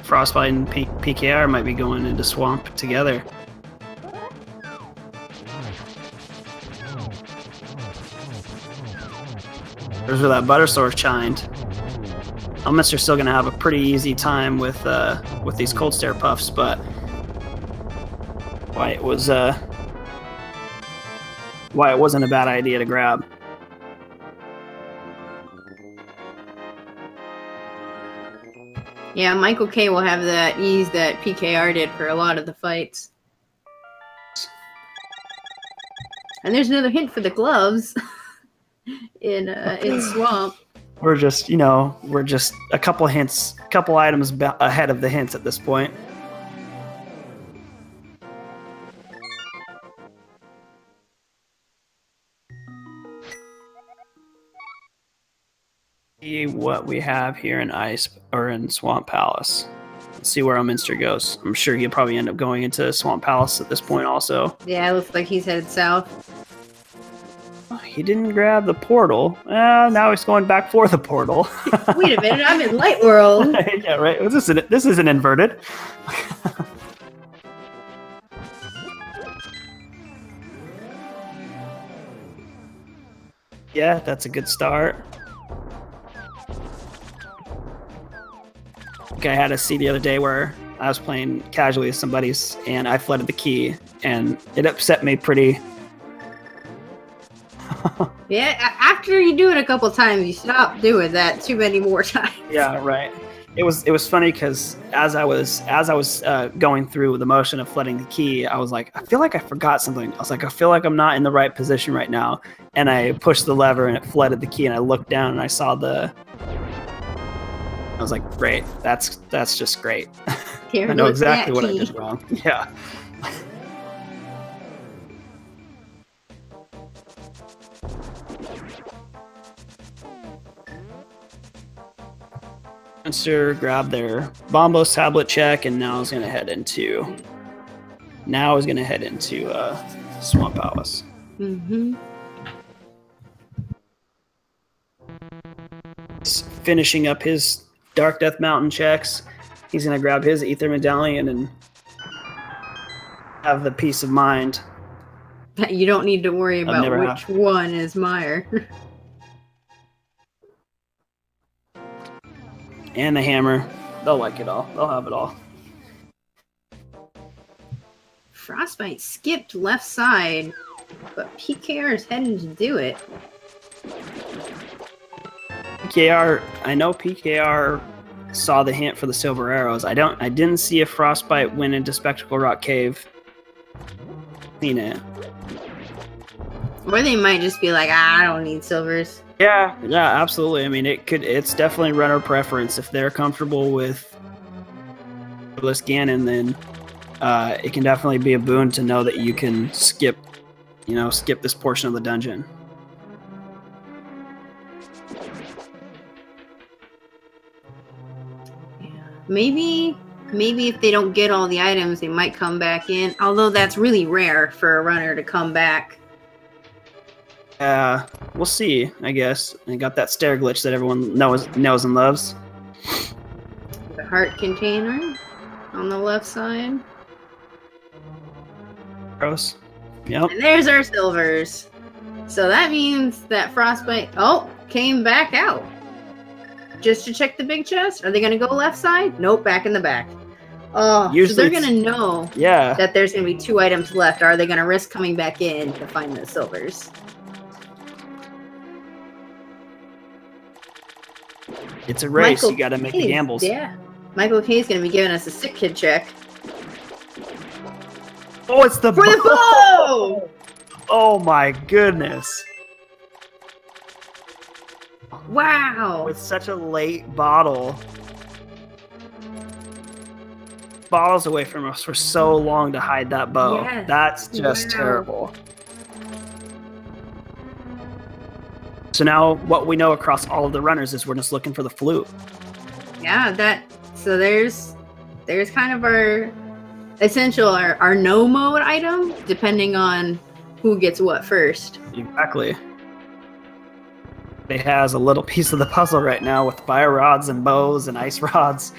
Frostbite and PKR might be going into swamp together. There's where that butter source chimed. Elminster's still gonna have a pretty easy time with these cold stare puffs, but why it wasn't a bad idea to grab. Yeah, Michael K will have that ease that PKR did for a lot of the fights. And there's another hint for the gloves in swamp. We're just, you know, a couple items ahead of the hints at this point. See what we have here in Ice or in Swamp Palace. Let's see where Elminster goes. I'm sure he'll probably end up going into Swamp Palace at this point also. Yeah, it looks like he's headed south. He didn't grab the portal. Now he's going back for the portal. Wait a minute, I'm in Light World. Yeah, right. This isn't inverted. Yeah, that's a good start. I had a scene the other day where I was playing casually with somebody's and I flooded the key, and it upset me pretty. Yeah, after you do it a couple times, you stop doing that too many more times. Yeah, right. It was funny because as I was going through the motion of flooding the key, I was like, I feel like I forgot something. I was like, I feel like I'm not in the right position right now, and I pushed the lever and it flooded the key, and I looked down and I saw the. I was like, great, that's just great. I know exactly what I did wrong. Yeah. Elminster grabbed their Bombos tablet check, and now is going to head into Swamp Palace. Mm-hmm. He's finishing up his Dark Death Mountain checks. He's going to grab his Ether Medallion and have the peace of mind. You don't need to worry about which one is Meyer. And the hammer. They'll like it all. They'll have it all. Frostbite skipped left side, but PKR is heading to do it. PKR, I know PKR saw the hint for the silver arrows. I didn't see if Frostbite went into Spectacle Rock Cave. Seen it. Or they might just be like, I don't need silvers. Yeah, absolutely. I mean, it's definitely runner preference. If they're comfortable with Ganon, then it can definitely be a boon to know that you can skip this portion of the dungeon. Yeah. Maybe if they don't get all the items, they might come back in. Although that's really rare for a runner to come back. We'll see, I guess. I got that stair glitch that everyone knows and loves. The heart container on the left side. Gross. Yep. And there's our silvers. So that means that Frostbite, came back out. Just to check the big chest? Are they going to go left side? Nope, back in the back. Oh, so they're going to know that there's going to be 2 items left. Are they going to risk coming back in to find the silvers? It's a race. You got to make the gambles. Yeah. Michael K is going to be giving us a sick kid check. Oh, it's the bow! Oh my goodness. Wow. With such a late bottle. Bottles away from us for so long to hide that bow. Yes. That's just terrible. So now what we know across all of the runners is we're just looking for the flute. Yeah, so there's kind of our essential, our no mode item, depending on who gets what first. Exactly. It has a little piece of the puzzle right now with fire rods and bows and ice rods.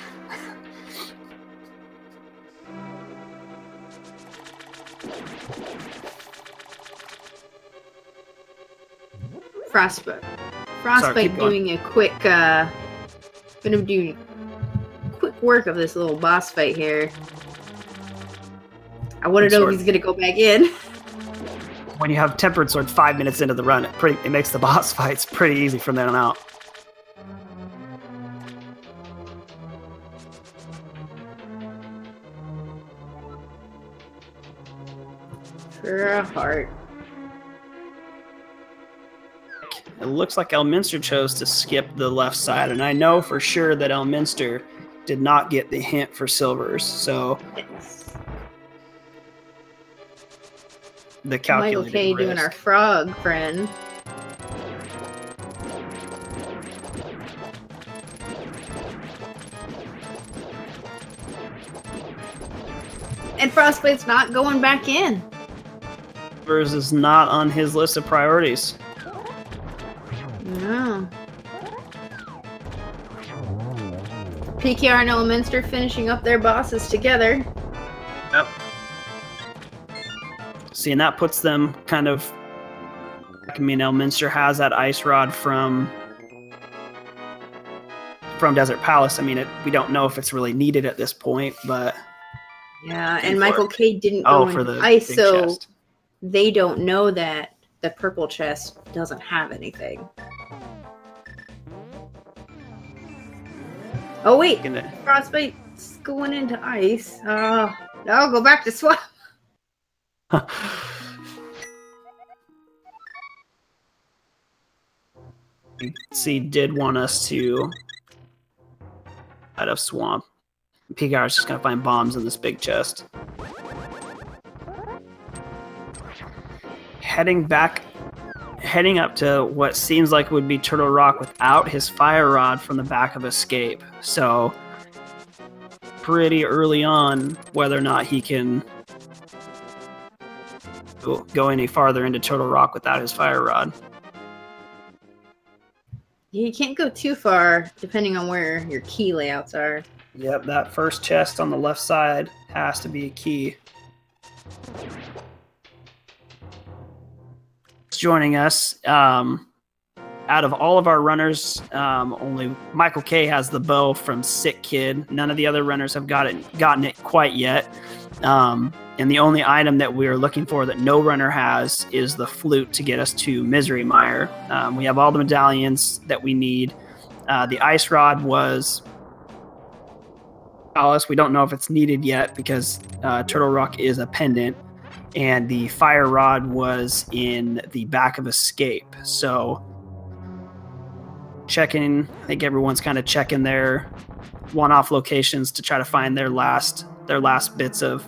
Frostbite doing a quick gonna do quick work of this little boss fight here. I want to know if he's gonna go back in. When you have Tempered Sword 5 minutes into the run, it makes the boss fights pretty easy from then on out. For a heart. It looks like Elminster chose to skip the left side, and I know for sure that Elminster did not get the hint for silvers, so the calculated Michael K doing our frog friend. And Frostbite's not going back in. Silvers is not on his list of priorities. No. PKR and Elminster finishing up their bosses together. Yep. See, and that puts them kind of... I mean, Elminster has that ice rod from Desert Palace. I mean, we don't know if it's really needed at this point, but... Yeah, and Michael K didn't go into the ice, so chest. They don't know that the purple chest doesn't have anything. Oh wait, Frostbite's going into ice. No, go back to swamp. See, did want us to out of swamp. PKR is just gonna find bombs in this big chest. Heading up to what seems like would be Turtle Rock without his fire rod from the back of Escape. So pretty early on whether or not he can go any farther into Turtle Rock without his fire rod. You can't go too far depending on where your key layouts are. Yep, that first chest on the left side has to be a key. Joining us, out of all of our runners, only Michael K has the bow from Sick Kid. None of the other runners have gotten it quite yet. And the only item that we are looking for that no runner has is the flute to get us to Misery Mire. We have all the medallions that we need. The ice rod was Alice. We don't know if it's needed yet because Turtle Rock is a pendant. And the fire rod was in the back of Escape. So checking, I think everyone's kind of checking their one-off locations to try to find their last bits of.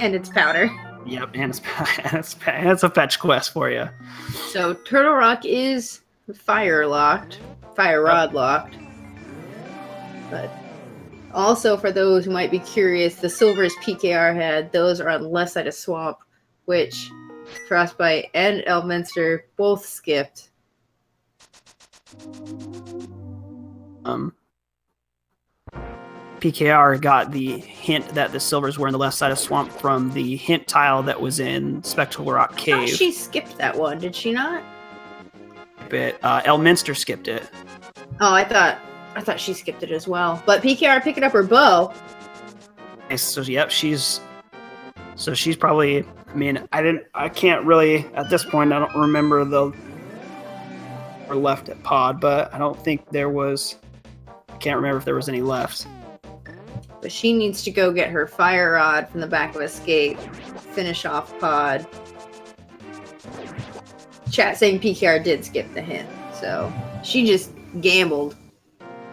And it's powder. Yep, and it's a fetch quest for you. So Turtle Rock is fire rod locked. But also, for those who might be curious, the silvers PKR had, those are on the left side of Swamp, which Frostbite and Elminster both skipped. PKR got the hint that the silvers were on the left side of Swamp from the hint tile that was in Spectral Rock Cave. She skipped that one, did she not? Elminster skipped it. Oh, I thought she skipped it as well. But PKR picking up her bow. So yep, she's probably. I mean, I can't really at this point. I don't remember or left at pod, but I don't think there was. I can't remember if there was any left. But she needs to go get her fire rod from the back of Escape, finish off pod. Chat saying PKR did skip the hint, so she just gambled.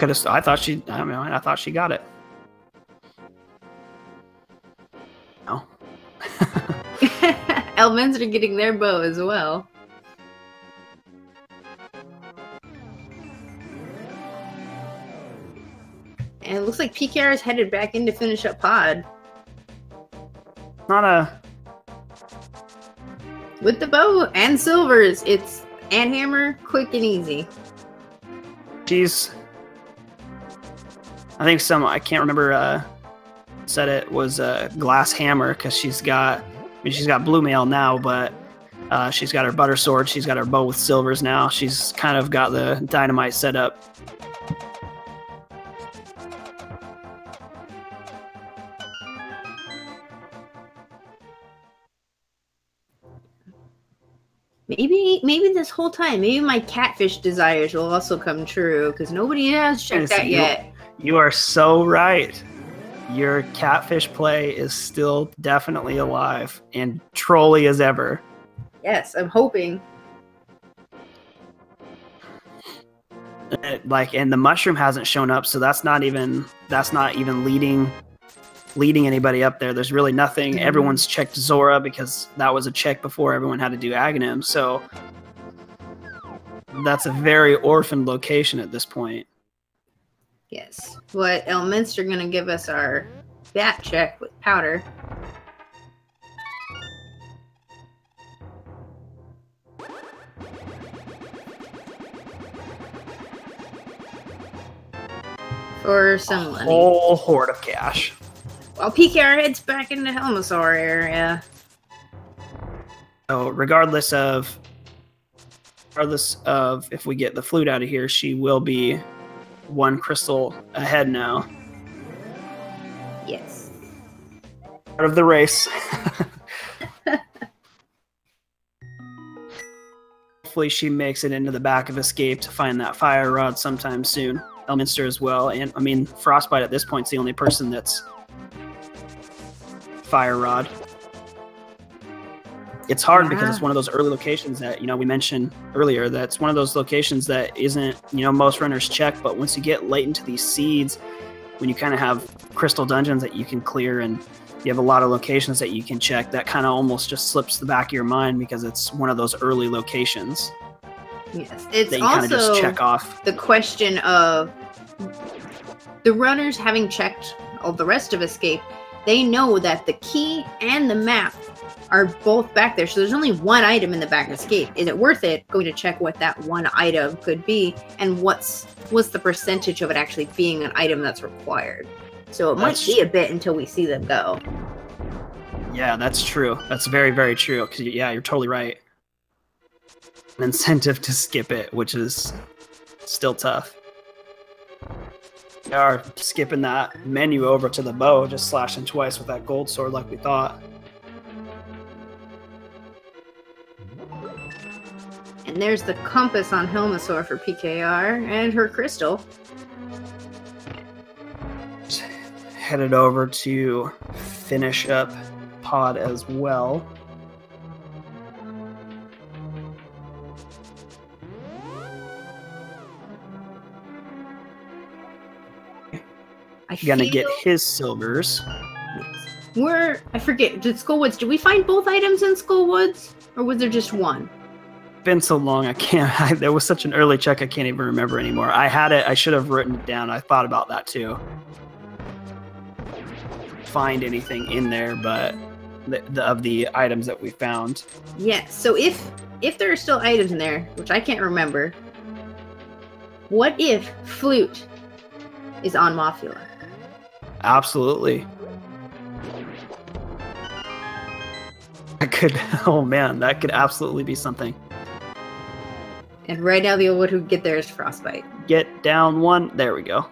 I thought she got it. No. Elminster getting their bow as well. And it looks like PKR is headed back in to finish up pod. With the bow and silvers, it's Anthammer, quick and easy. I think I can't remember, said it was a glass hammer because she's got blue mail now, but she's got her butter sword, she's got her bow with silvers now. She's kind of got the dynamite set up. Maybe this whole time, maybe my catfish desires will also come true, because nobody has checked that yet. You are so right. Your catfish play is still definitely alive and trolly as ever. Yes, I'm hoping. And the mushroom hasn't shown up, so that's not even leading anybody up there. There's really nothing. Mm-hmm. Everyone's checked Zora because that was a check before everyone had to do Aghanim. So that's a very orphaned location at this point. Yes. What Elminster going to give us our bat check with powder. For some money. Whole hoard of cash. Well, PKR heads back into Helmasaur area. So regardless of if we get the flute out of here, she will be one crystal ahead now. Yes. Out of the race. Hopefully she makes it into the back of Escape to find that fire rod sometime soon. Elminster as well. And I mean, Frostbite at this point is the only person that's fire rod. It's hard because it's one of those early locations that, we mentioned earlier, that's one of those locations that isn't, most runners check, but once you get late into these seeds, when you kind of have crystal dungeons that you can clear and you have a lot of locations that you can check, that kind of almost just slips the back of your mind because it's one of those early locations. Yes, it's that you kind of just check off. The question of the runners having checked all the rest of Escape, they know that the key and the map are both back there. So there's only one item in the back of Escape. Is it worth it going to check what that one item could be and what's the percentage of it actually being an item that's required? So it might be a bit until we see them go. Yeah, that's true. That's very, very true. Because, yeah, you're totally right. An incentive to skip it, which is still tough. We are skipping that menu over to the bow, just slashing twice with that gold sword like we thought. And there's the compass on Helmasaur for PKR and her crystal. Just headed over to finish up pod as well. Gonna get his silvers. I forget, did Skullwoods, did we find both items in Skullwoods? Or was there just one? been so long. I can't. There was such an early check. I can't even remember anymore. I had it. I should have written it down. I thought about that too. Find anything in there, but of the items that we found. Yeah. So if there are still items in there, which I can't remember, what if Flute is on Mothula? Absolutely. That could. Oh man, that could absolutely be something. And right now, the only one who can get there is Frostbite. Get down one. There we go.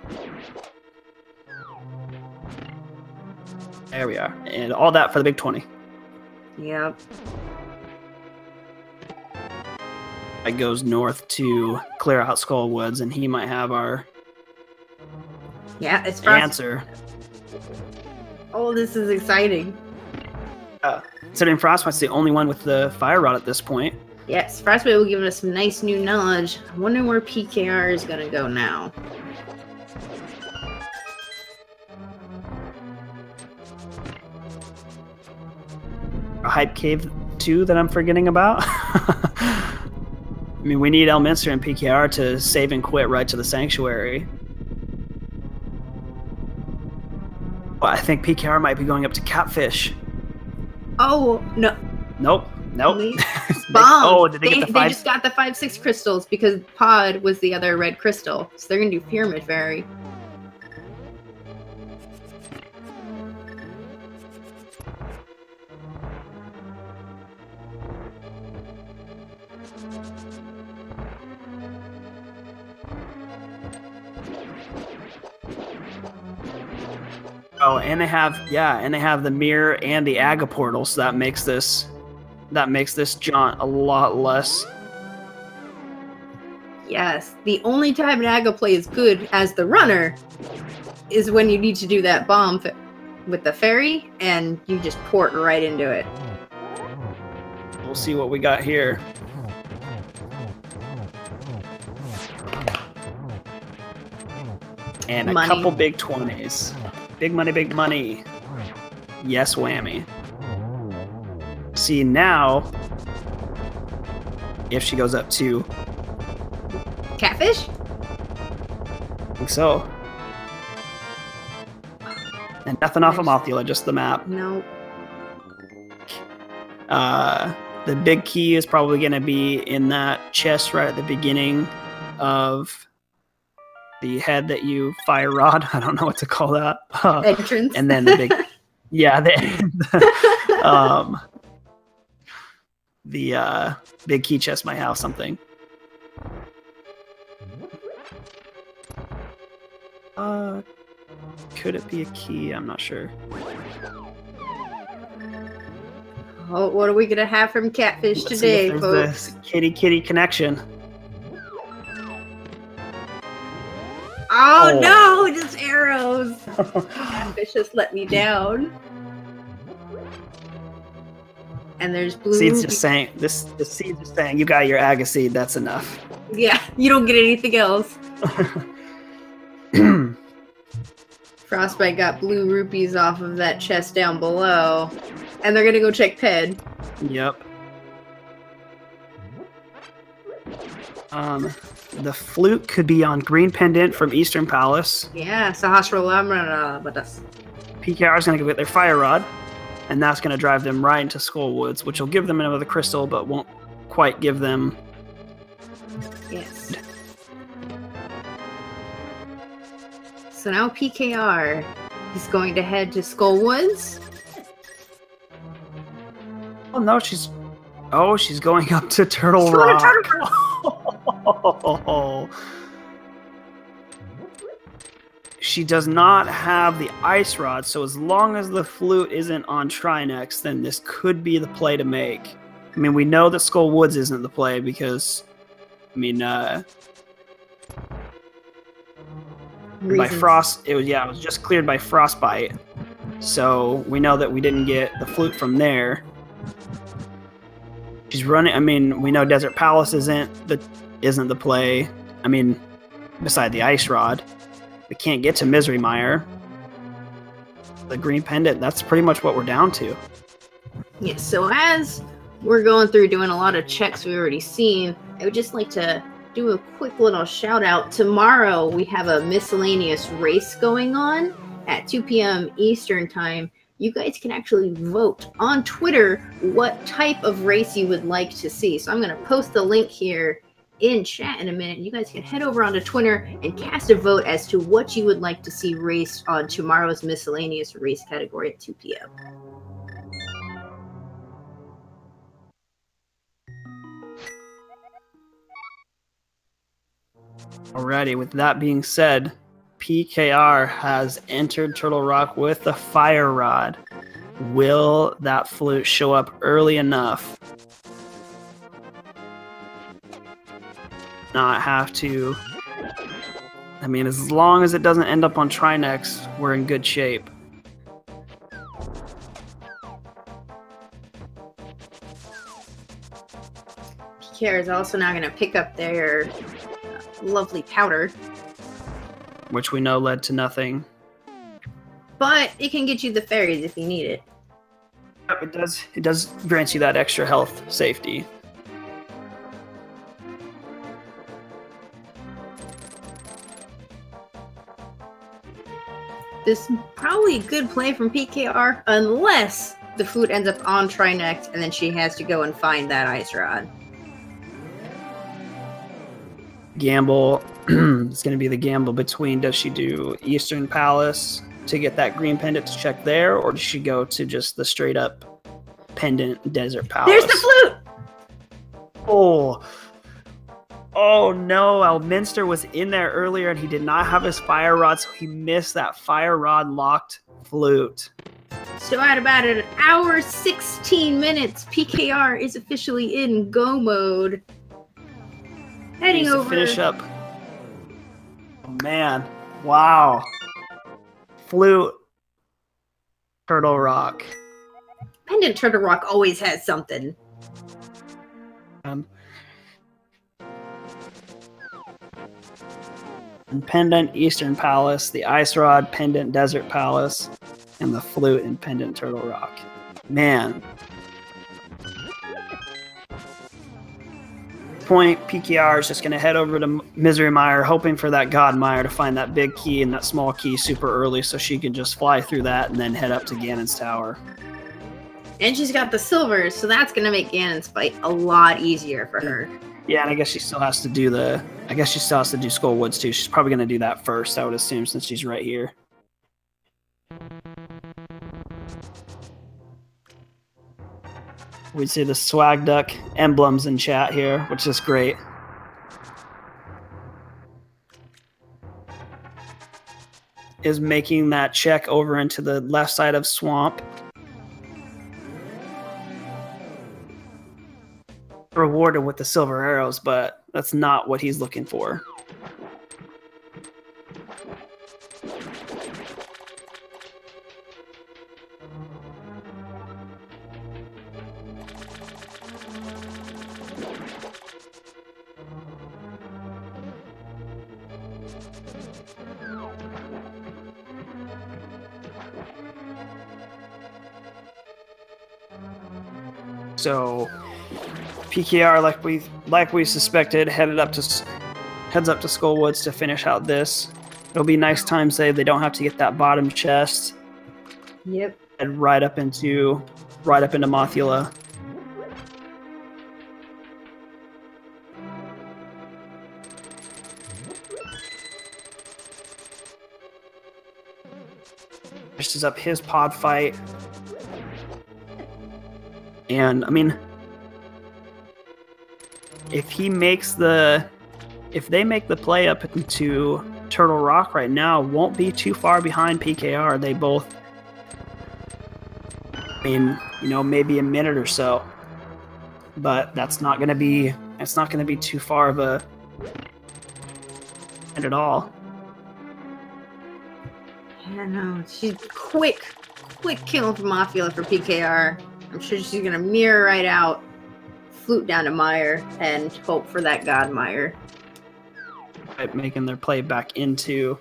There we are. And all that for the big 20. Yep. It goes north to clear out Skull Woods, and he might have our it's answer. Oh, this is exciting. Considering Frostbite's the only one with the fire rod at this point. Yes, Frostbite will give us some nice new knowledge. I'm wondering where PKR is going to go now. A Hype Cave 2 that I'm forgetting about. I mean, we need Elminster and PKR to save and quit right to the Sanctuary. Well, I think PKR might be going up to Catfish. Oh, no. Nope. Bomb. Oh, did they get the They just got the 5-6 crystals because Pod was the other red crystal. So they're going to do Pyramid Fairy. Oh, and they have the mirror and the Aga portal, so that makes this jaunt a lot less. Yes, the only time an Aga play is good as the runner is when you need to do that bomb with the fairy, and you just port right into it. We'll see what we got here. And a couple big 20s. Big money, big money. Yes, whammy. See, now, if she goes up to... Catfish? I think so. And nothing off of Mothula, just the map. Nope. The big key is probably going to be in that chest right at the beginning of the head that you fire rod. I don't know what to call that. Entrance. And then the big, the big key chest might have something. Could it be a key? I'm not sure. Oh, what are we gonna have from Catfish today, folks? This kitty connection. Oh no, just arrows. Catfish just let me down. And there's blue. Seed's just saying the seed's just saying you got your Aga seed, that's enough. Yeah, you don't get anything else. Frostbite got blue rupees off of that chest down below. And they're gonna go check Ped. Yep. The flute could be on Green Pendant from Eastern Palace. Yeah, Sahasralamrana, but that's... PKR is going to go get their Fire Rod, and that's going to drive them right into Skull Woods, which will give them another crystal, but won't quite give them... Yes. So now PKR is going to head to Skull Woods. Oh no, she's going up to Turtle Rock. She does not have the Ice Rod, so as long as the flute isn't on Trinex, then this could be the play to make. I mean, we know that Skull Woods isn't the play because, I mean, by frost, it was just cleared by Frostbite, so we know that we didn't get the flute from there. She's running. I mean, we know Desert Palace isn't the play. I mean, beside the Ice Rod, we can't get to Misery Mire. The Green Pendant. That's pretty much what we're down to. Yes. So as we're going through doing a lot of checks we've already seen, I would just like to do a quick little shout out. Tomorrow we have a miscellaneous race going on at 2 p.m. Eastern time. You guys can actually vote on Twitter what type of race you would like to see. So I'm going to post the link here in chat in a minute. You guys can head over onto Twitter and cast a vote as to what you would like to see raced on tomorrow's miscellaneous race category at 2 p.m. Alrighty, with that being said, PKR has entered Turtle Rock with a fire rod. Will that flute show up early enough? Not have to. I mean, as long as it doesn't end up on Trinex, we're in good shape. PKR is also now going to pick up their lovely powder, Which we know led to nothing. but it can get you the fairies if you need it. Yep, it does grant you that extra health safety. This is probably a good play from PKR, unless the flute ends up on Trinex and then she has to go and find that ice rod. Gamble. It's going to be the gamble between, does she do Eastern Palace to get that green pendant to check there, or does she go to just the straight up pendant Desert Palace? There's the flute! Oh no, Elminster was in there earlier and he did not have his fire rod, so he missed that fire rod locked flute. So at about an hour 16 minutes, PKR is officially in go mode. Heading over. Finish up. Oh man. Wow. Flute. Turtle Rock. Pendant Turtle Rock always has something. And pendant Eastern Palace, the ice rod pendant Desert Palace, and the flute in pendant Turtle Rock. Man. Point, PKR is just going to head over to Misery Mire, hoping for that God Mire to find that big key and that small key super early so she can just fly through that and then head up to Ganon's Tower. And she's got the silver, so that's going to make Ganon's fight a lot easier for her. Yeah, and I guess she still has to do Skull Woods too. She's probably going to do that first, I would assume, since she's right here. We see the Swag Duck emblems in chat here, which is great. Is making that check over into the left side of Swamp. Rewarded with the silver arrows, but that's not what he's looking for. So PKR, like we suspected, heads up to Skullwoods to finish out this. It'll be nice time save. They don't have to get that bottom chest. Yep. And right up into Mothula. This is up his pod fight. And I mean, if they make the play up into Turtle Rock right now, won't be too far behind PKR. They both, I mean, maybe a minute or so, but it's not going to be too far of a at all. Yeah, no, she's quick kill from Mothula for PKR. I'm sure she's gonna mirror right out, flute down to Mire, and hope for that God Mire. Right, making their play back into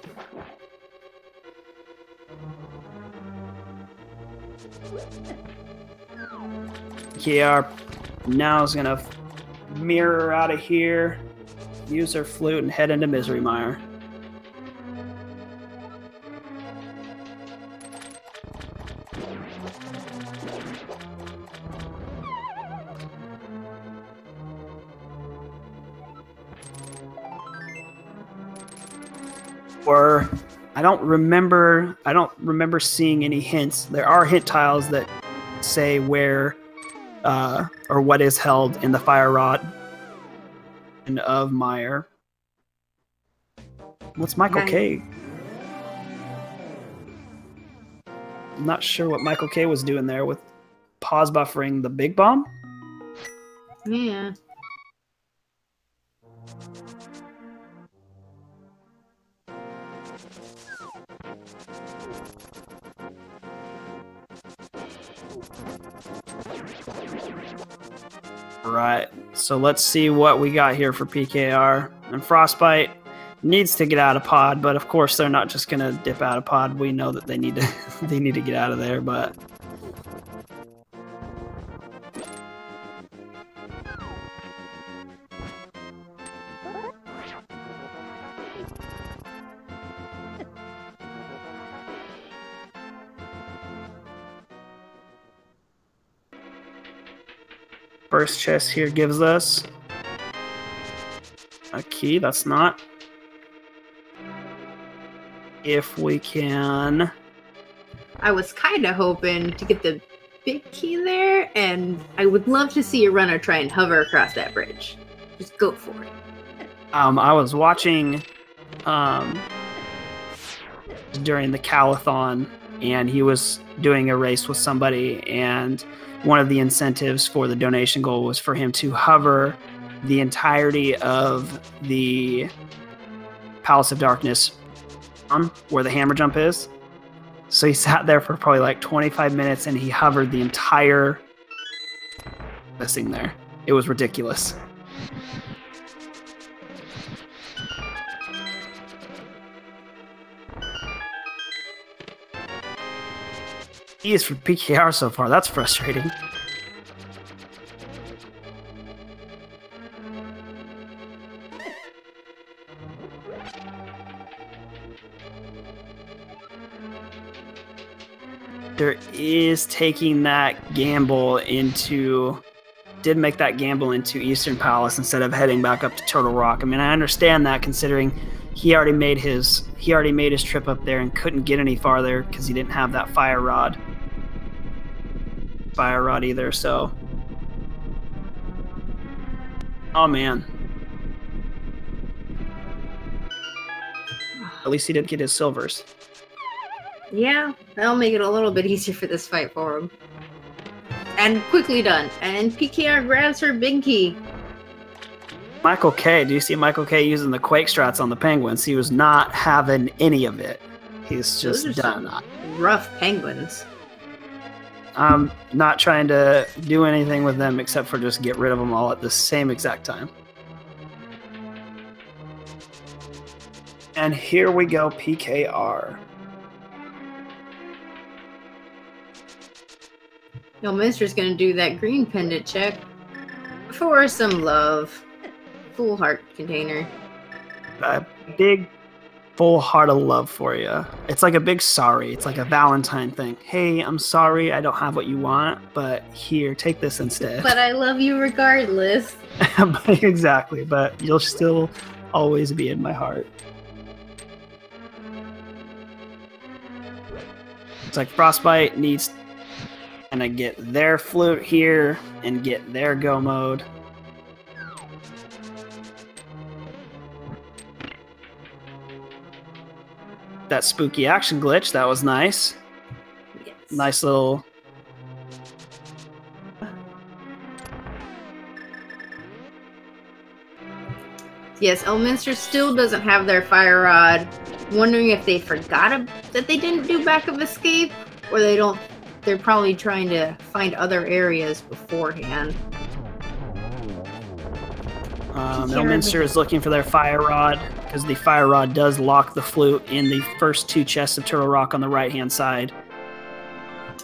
KR Now is going to mirror out of here, use her flute, and head into Misery Mire. Or I don't remember seeing any hints. There are hint tiles that say where or what is held in the Fire Rod and of Mire. What's Michael K? I'm not sure what Michael K was doing there with pause buffering the big bomb. Yeah. Right, so let's see what we got here for PKR. And Frostbite needs to get out of pod, but of course they're not just gonna dip out of pod. We know that they need to they need to get out of there, but first chest here gives us a key. That's not. If we can... I was kind of hoping to get the big key there, and I would love to see a runner try and hover across that bridge. Just go for it. I was watching during the Calathon, and he was doing a race with somebody, and one of the incentives for the donation goal was for him to hover the entirety of the Palace of Darkness where the hammer jump is. So he sat there for probably like 25 minutes and he hovered the entire thing there. It was ridiculous. He is for PKR so far. That's frustrating. There is taking that gamble into... Did make that gamble into Eastern Palace instead of heading back up to Turtle Rock. I mean, I understand that considering he already made his trip up there and couldn't get any farther because he didn't have that fire rod either, so... Oh, man. At least he did get his silvers. Yeah, that'll make it a little bit easier for this fight for him. And quickly done. And PKR grabs her big key. Michael K. Do you see Michael K using the Quake strats on the Penguins? He was not having any of it. He's just done. Rough Penguins. I'm not trying to do anything with them except for just get rid of them all at the same exact time. And here we go, PKR. No, Minster's gonna do that green pendant check for some love. Full heart container. A big full heart of love for you. It's like a big sorry. It's like a Valentine thing. Hey, I'm sorry I don't have what you want, but here, take this instead. But I love you regardless. Exactly, but you'll still always be in my heart. It's like Frostbite needs to get their flute here and get their go mode. That spooky action glitch, that was nice. Yes. Nice little... Yes, Elminster still doesn't have their fire rod. Wondering if they forgot that they didn't do backup escape, or they're probably trying to find other areas beforehand. Elminster is looking for their fire rod, because the fire rod does lock the flute in the first two chests of Turtle Rock on the right-hand side.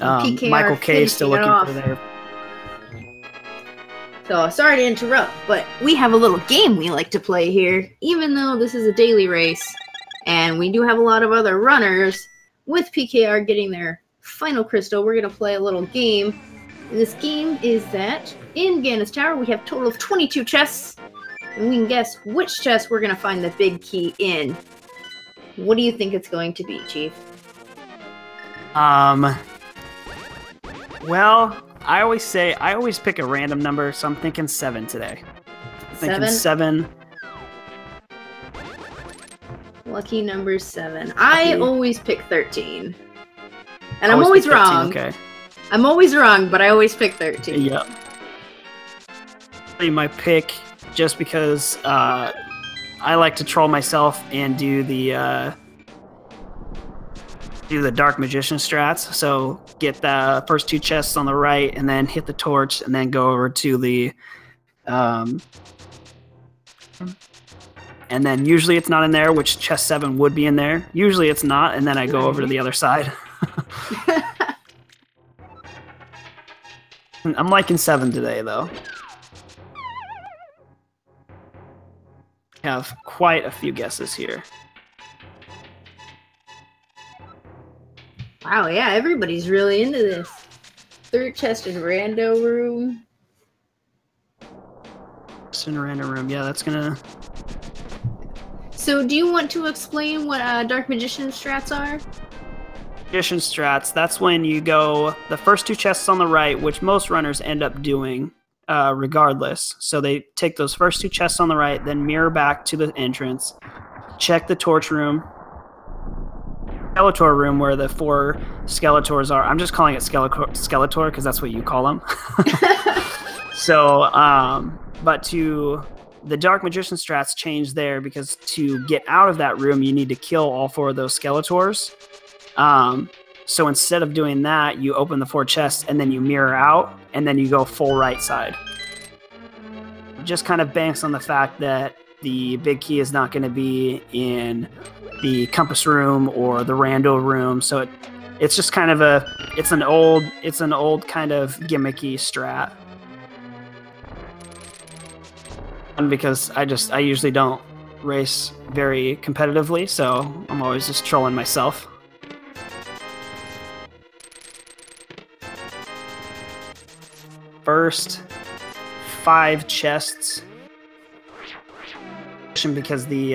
Michael K is still looking for their... So sorry to interrupt, but we have a little game we like to play here, even though this is a daily race, and we do have a lot of other runners with PKR getting their final crystal. We're going to play a little game. And this game is that in Ganon's Tower, we have a total of 22 chests, and we can guess which chest we're going to find the big key in. What do you think it's going to be, Chief? Well, I always pick a random number, so I'm thinking 7 today. I'm thinking 7. Lucky number 7. I always pick 13. And Always I'm always pick 13, wrong. okay. I'm always wrong, but I always pick 13. Yep. My pick, just because I like to troll myself and do the Dark Magician strats. So get the first 2 chests on the right, and then hit the torch, and then go over to the and then usually it's not in there, which chest 7 would be in there. Usually it's not, and then I go over to the other side. I'm liking 7 today, though. I have quite a few guesses here. Wow, yeah, everybody's really into this. 3rd chest in rando room. It's in a random room. Yeah, that's gonna... So do you want to explain what Dark Magician strats are? Magician strats, that's when you go the first 2 chests on the right, which most runners end up doing regardless. So they take those first 2 chests on the right, then mirror back to the entrance, check the torch room, Skeletor room where the 4 Skeletors are. I'm just calling it Skeletor because that's what you call them. So, but to the Dark Magician strats change there, because to get out of that room, you need to kill all 4 of those Skeletors. So instead of doing that, you open the 4 chests and then you mirror out, and then you go full right side. It just kind of banks on the fact that the big key is not going to be in the compass room or the rando room, so it's just kind of it's an old kind of gimmicky strat. And because I usually don't race very competitively, so I'm always just trolling myself. First 5 chests, because the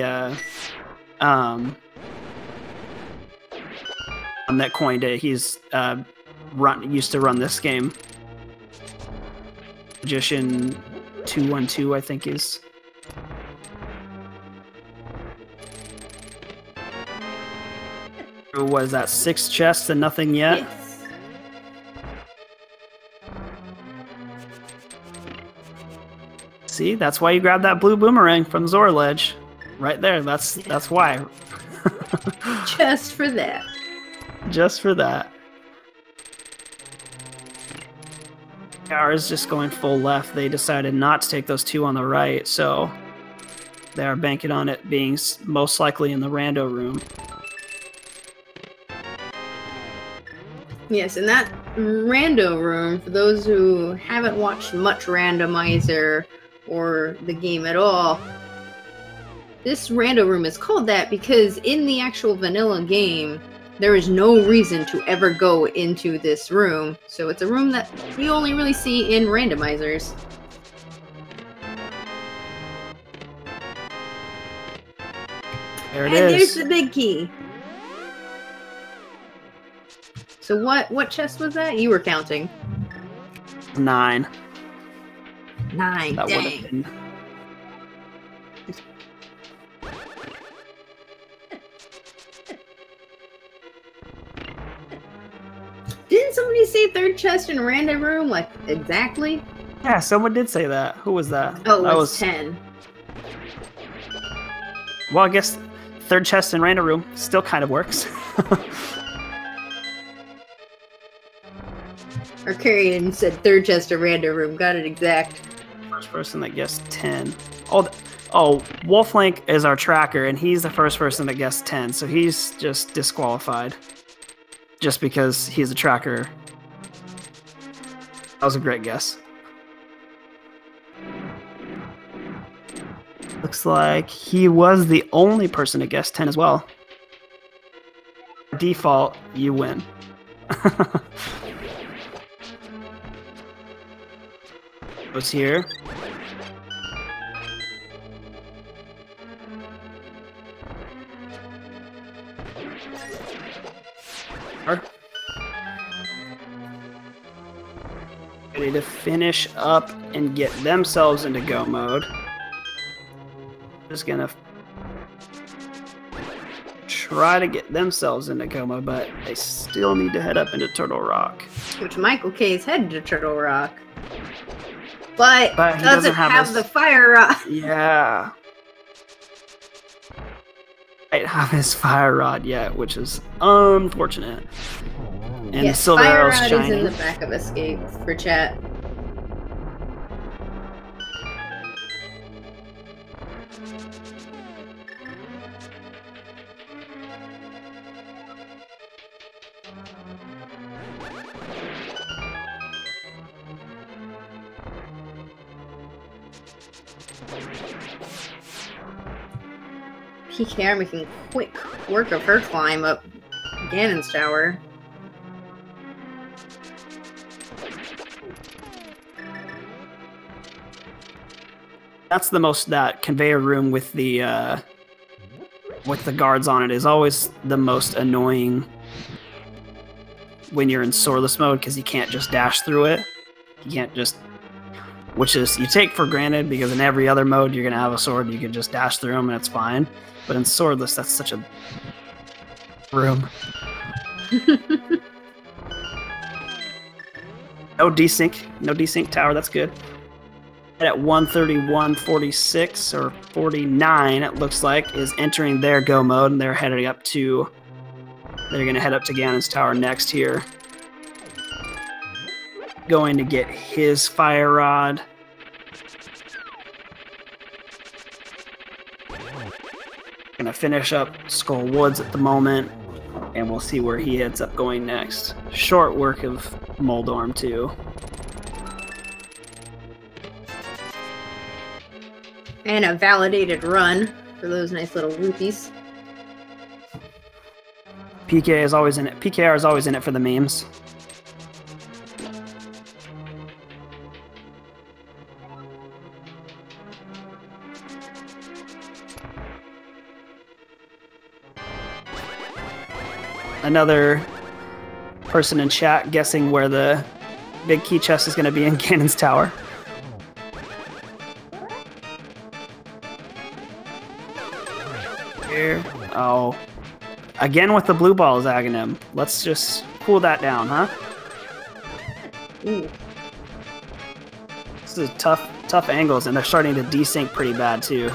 that coined it, he's used to run this game. Magician 212, I think is. What is that? 6 chests and nothing yet? Yes. See, that's why you grabbed that blue boomerang from Zora Ledge. Right there, that's why. Just for that. Just for that. Ours just going full left. They decided not to take those 2 on the right, so they are banking on it being most likely in the rando room. Yes, and that rando room, for those who haven't watched much Randomizer or the game at all, this rando room is called that because in the actual vanilla game, there is no reason to ever go into this room. So it's a room that you only really see in randomizers. There it and is. There's the big key. So what chest was that? You were counting. 9. 9. That would have Dang. been. Didn't somebody say 3rd chest in random room? Like, exactly? Yeah, someone did say that. Who was that? Oh, that it was 10. Well, I guess 3rd chest in random room still kind of works. Or Carrion said 3rd chest in random room. Got it exact. First person that guessed 10. Oh, Wolflink is our tracker, and he's the first person that guessed 10, so he's just disqualified. Just because he's a tracker. That was a great guess. looks like he was the only person to guess 10 as well. Default, you win. What's here? Ready to finish up and get themselves into go mode. Just gonna try to get themselves into go mode, but they still need to head up into Turtle Rock. Which Michael K is headed to Turtle Rock. But he doesn't have the fire rod. Yeah. I don't have his fire rod yet, which is unfortunate. And yes, the silver fire arrow's rod shining. is in the back of Escape for chat. PKR making quick work of her climb up Ganon's tower. That's the most, that conveyor room with the guards on it is always the most annoying when you're in swordless mode, because you can't just dash through it. You can't just, which is, you take for granted, because in every other mode you're gonna have a sword, you can just dash through them and it's fine. But in swordless, that's such a room. No desync tower, that's good. At 131.46 or 49, it looks like, is entering their go mode, and they're heading up to, they're gonna head up to Ganon's tower next here. Going to get his fire rod. Gonna finish up Skull Woods at the moment, and we'll see where he ends up going next. Short work of Moldorm too. And a validated run for those nice little rupees. PK is always in it. PKR is always in it for the memes. Another person in chat guessing where the big key chest is going to be in Ganon's tower. Here. Oh. Again with the blue balls, Aghanim. Let's just cool that down, huh? Ooh. This is tough angles, and they're starting to desync pretty bad, too.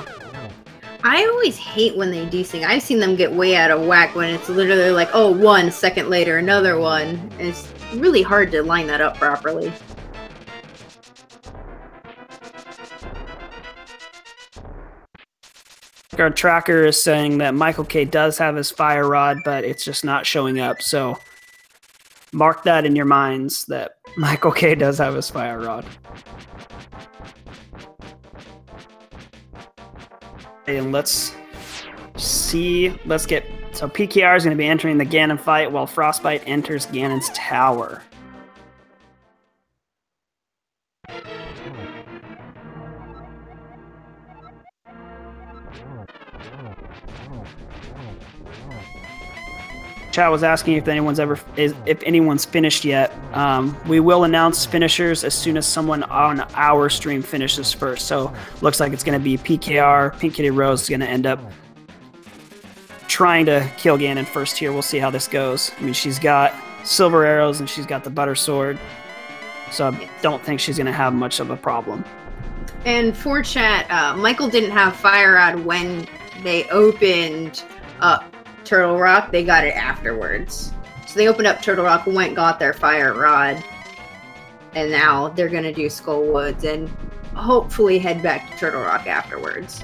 I always hate when they desync. I've seen them get way out of whack when it's literally like, oh, 1 second later, another one. And it's really hard to line that up properly. Our tracker is saying that Michael K does have his fire rod, but it's just not showing up. So mark that in your minds that Michael K does have his fire rod. And let's see. Let's get. So PKR is going to be entering the Ganon fight while Frostbite enters Ganon's tower. Chat was asking if anyone's finished yet. We will announce finishers as soon as someone on our stream finishes first. So looks like it's going to be PKR. Pink Kitty Rose is going to end up trying to kill Ganon first here. We'll see how this goes. I mean, she's got silver arrows and she's got the butter sword, so I don't think she's going to have much of a problem. And for chat, Michael didn't have fire rod when they opened up Turtle Rock. They got it afterwards. So they opened up Turtle Rock, got their fire rod, and now they're going to do Skull Woods and hopefully head back to Turtle Rock afterwards.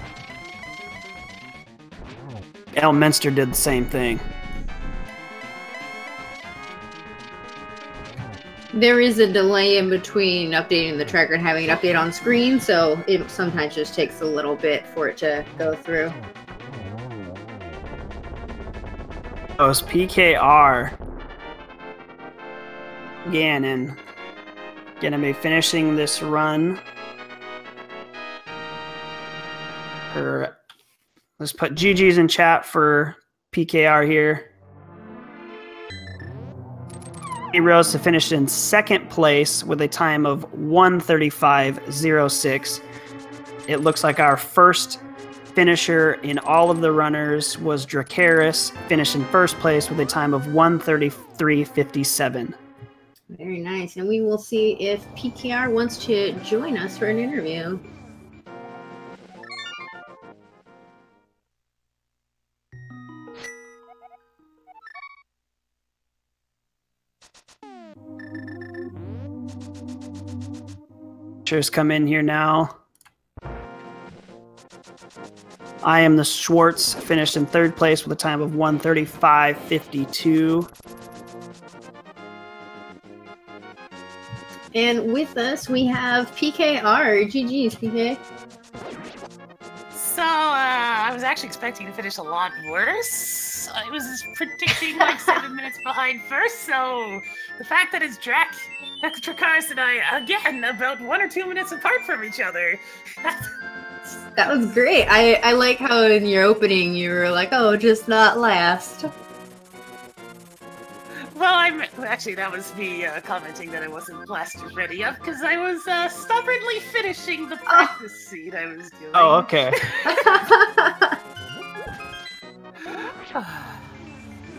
Elminster did the same thing. There is a delay in between updating the tracker and having it update on screen, so it sometimes just takes a little bit for it to go through. Oh, it's PKR. Gannon. Gonna be finishing this run. Let's put GG's in chat for PKR here. He rose to finish in second place with a time of 1:35.06. It looks like our first finisher in all of the runners was Dracaris, finished in first place with a time of 1:33.57. Very nice. And we will see if PKR wants to join us for an interview. Pictures come in here now. I am the Schwartz, finished in third place with a time of 1:35.52. And with us, we have PKR. GG's, PK. So, I was actually expecting to finish a lot worse. I was predicting like 7 minutes behind first, so the fact that it's Dracaris and I, again, about 1 or 2 minutes apart from each other. That was great. I like how in your opening you were like, oh, just not last. Well, actually, that was me commenting that I wasn't last ready up because I was stubbornly finishing the practice seat I was doing. Oh, okay.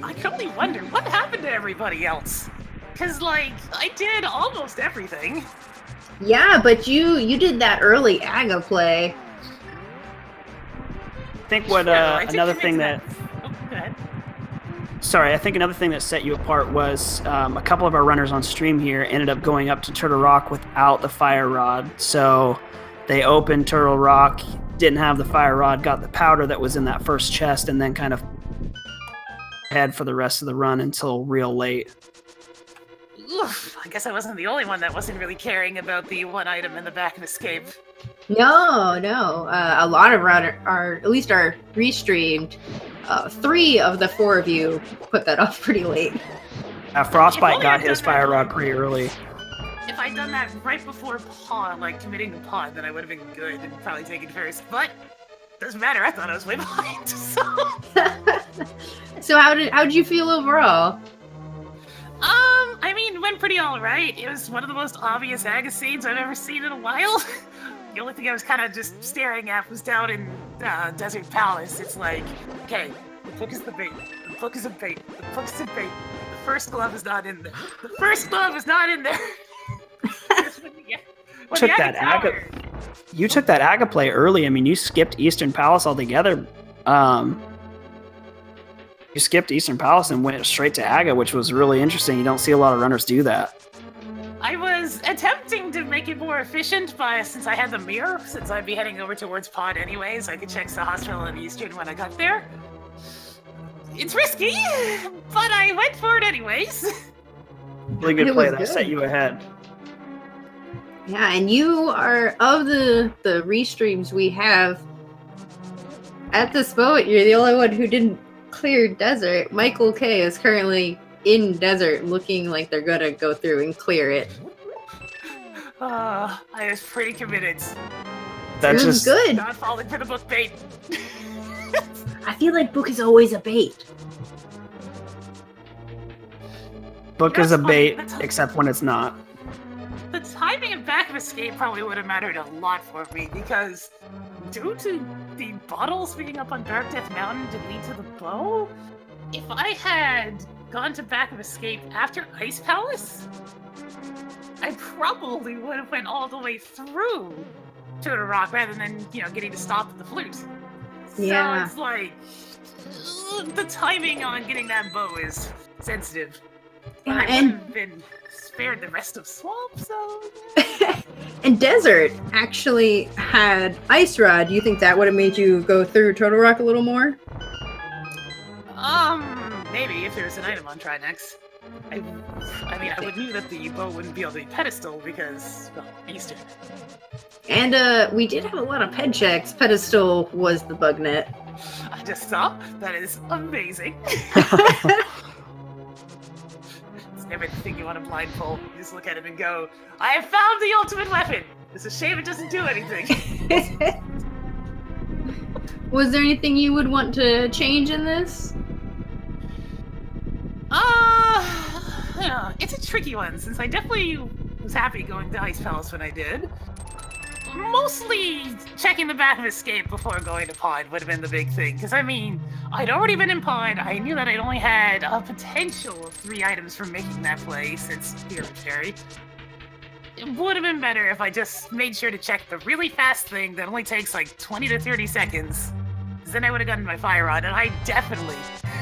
I can only wonder what happened to everybody else. Because, like, I did almost everything. Yeah, but you did that early Aga play. I think what another thing that... Oh, go ahead. Sorry, I think another thing that set you apart was a couple of our runners on stream here ended up going up to Turtle Rock without the fire rod. So they opened Turtle Rock, didn't have the fire rod, got the powder that was in that first chest, and then kind of had for the rest of the run until real late. Oof, I guess I wasn't the only one that wasn't really caring about the one item in the back of Escape. No. A lot of at least our restreamed. 3 of the 4 of you put that off pretty late. Frostbite got his fire rod pretty early. If I'd done that right before pod, like committing the pod, then I would have been good and probably taken first. But doesn't matter. I thought I was way behind. So, so how did you feel overall? I mean, it went pretty alright. It was one of the most obvious Aga scenes I've ever seen in a while. The only thing I was kind of just staring at was down in Desert Palace. It's like, okay, the hook is the bait. The hook is a bait. The hook is a bait. The first glove is not in there. The first glove is not in there. You took that Aga play early. I mean, you skipped Eastern Palace altogether. You skipped Eastern Palace and went straight to Aga, which was really interesting. You don't see a lot of runners do that. I was attempting to make it more efficient since I had the mirror, since I'd be heading over towards pod anyways. I could check the hospital and Eastern when I got there. It's risky, but I went for it anyways. Really good play. That set you ahead. Yeah, and you are, of the restreams we have, at this moment, you're the only one who didn't clear Desert. Michael K is currently in Desert looking like they're gonna go through and clear it. I was pretty committed. That's just good. Not falling for the book bait. I feel like book is always a bait. Book is a bait, except when it's not. The timing and back of Escape probably would have mattered a lot for me, because due to the bottles being up on Dark Death Mountain to lead to the bow, if I had gone to back of Escape after Ice Palace, I probably would have went all the way through to the rock rather than, getting to stop at the flute. Yeah. So it's like, the timing on getting that bow is sensitive. But I would have been spared the rest of Swamp, so... And Desert actually had Ice Rod. Do you think that would have made you go through Turtle Rock a little more? Maybe, if there was an item on Trinex. I mean, I would knew that the bow wouldn't be on the pedestal because, well, Easter. And we did have a lot of ped checks. Pedestal was the bug net. I just saw. That is amazing. It's never the thing you want to blindfold. You just look at him and go, I have found the ultimate weapon! It's a shame it doesn't do anything. Was there anything you would want to change in this? Yeah, it's a tricky one, since I definitely was happy going to Ice Palace when I did. Mostly checking the back of Escape before going to Pond would have been the big thing, because I mean, I'd already been in Pond, I knew that I'd only had a potential of 3 items for making that play since Pyramid Fairy. It would have been better if I just made sure to check the really fast thing that only takes like 20 to 30 seconds. Because then I would have gotten my Fire Rod, and I definitely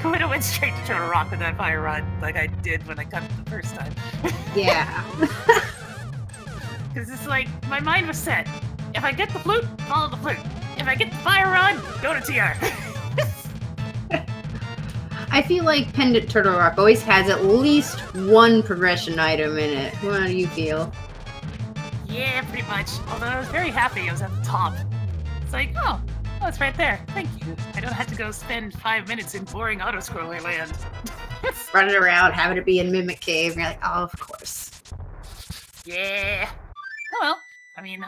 would have went straight to Turtle Rock with that Fire Rod like I did when I cut it the first time. Yeah. Because it's like, my mind was set. If I get the flute, follow the flute. If I get the Fire Rod, go to TR. I feel like Pendant Turtle Rock always has at least one progression item in it. How do you feel? Yeah, pretty much. Although I was very happy I was at the top. It's like, oh, it's right there. Thank you. I don't have to go spend 5 minutes in boring auto-scroller land. Running around, having to be in Mimic Cave, and you're like, oh, of course. Yeah. Oh well. I mean,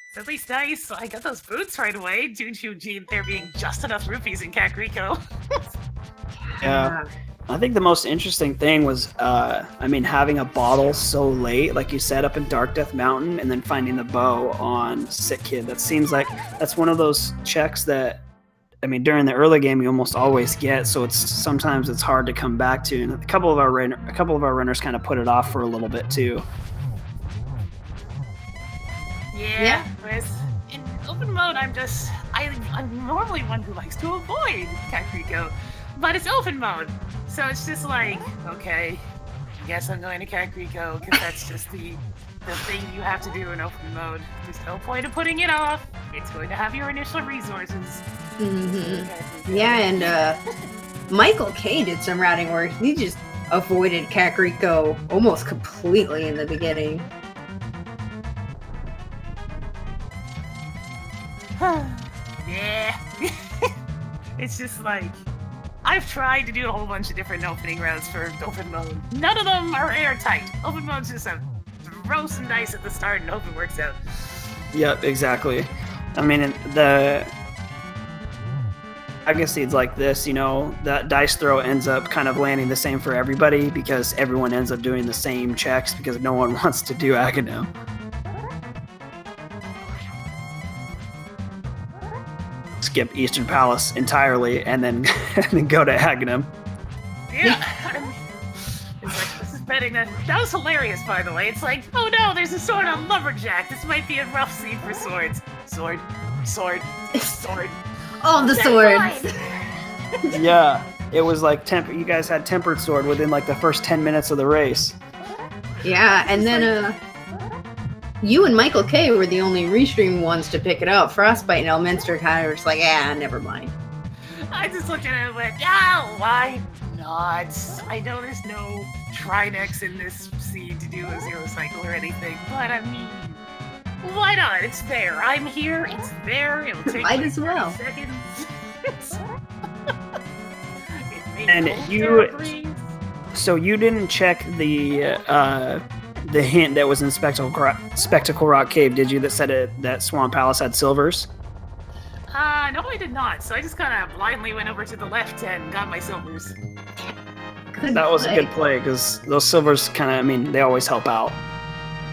it's at least nice. I got those boots right away. Due to there being just enough rupees in Kakariko. Yeah. I think the most interesting thing was, I mean, having a bottle so late, like you said, up in Dark Death Mountain, and then finding the bow on Sick Kid. That seems like that's one of those checks that, I mean, during the early game you almost always get. So sometimes it's hard to come back to. And a couple of our runners kind of put it off for a little bit too. Yeah. Whereas in open mode, I'm normally one who likes to avoid Kakariko. But it's open mode, so it's just like, okay, I guess I'm going to Kakariko, because that's just the thing you have to do in open mode. There's no point of putting it off. It's going to have your initial resources. Mm-hmm. Yeah, and Michael K did some routing where he just avoided Kakariko almost completely in the beginning. Yeah. It's just like, I've tried to do a whole bunch of different opening routes for open mode. None of them are airtight. Open mode's just a throw some dice at the start and hope it works out. Yep, exactly. I mean, the Dragon Seeds like this, you know, that dice throw ends up kind of landing the same for everybody because everyone ends up doing the same checks because no one wants to do Aghanim. Skip Eastern Palace entirely and then go to Aghanim. Yeah. It's like, this is betting that was hilarious, by the way. It's like, oh no, there's a sword on Lumberjack. This might be a rough scene for swords. Sword. All the swords. Yeah, it was like you guys had Tempered Sword within like the first 10 minutes of the race. Yeah, and then you and Michael K were the only restream ones to pick it up. Frostbite and Elminster kind of were just like, never mind. I just looked at it and went, oh, why not? I know there's no Trinex in this seed to do a zero cycle or anything, but I mean, why not? It's there. I'm here. It's there. It'll take Might as well. seconds. And so you didn't check the hint that was in Spectacle Rock Cave, did you? That said that Swamp Palace had silvers. No, I did not. So I just kind of blindly went over to the left and got my silvers. That was a good play because those silvers kind of, I mean, they always help out.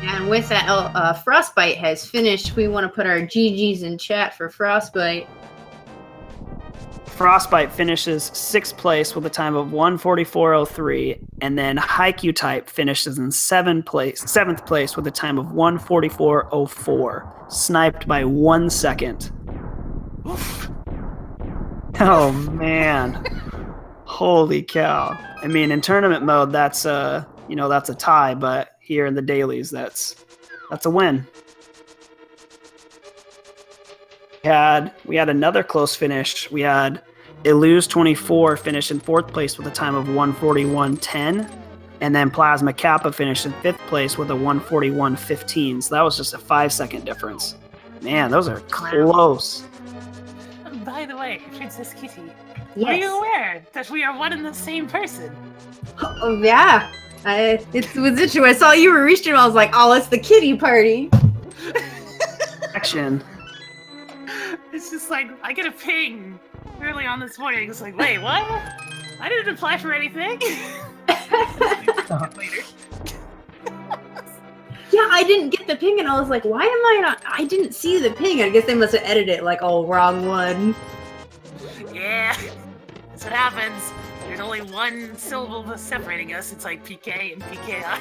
And with that, Frostbite has finished. We want to put our GGs in chat for Frostbite. Frostbite finishes 6th place with a time of 1:44.03, and then Haikyuu Type finishes in 7th place with a time of 1:44.04, sniped by 1 second. Oh man, holy cow! I mean, in tournament mode, that's that's a tie, but here in the dailies, that's a win. We had another close finish. We had Illuze24 finish in 4th place with a time of 1:41.10, And then Plasma Kappa finished in 5th place with a 141.15. So that was just a 5-second difference. Man, those are close. By the way, Princess Kitty, Yes. are you aware that we are one and the same person? Oh yeah. It was interesting. I saw you were restream. I was like, oh, it's the kitty party. Action. It's just like, I get a ping early on this morning. It's like, wait, what? I didn't apply for anything. Later. Yeah, I didn't get the ping, and I was like, why am I not? I didn't see the ping. I guess they must have edited it like, oh, wrong one. Yeah, that's what happens. There's only one syllable separating us. It's like PK and PKR.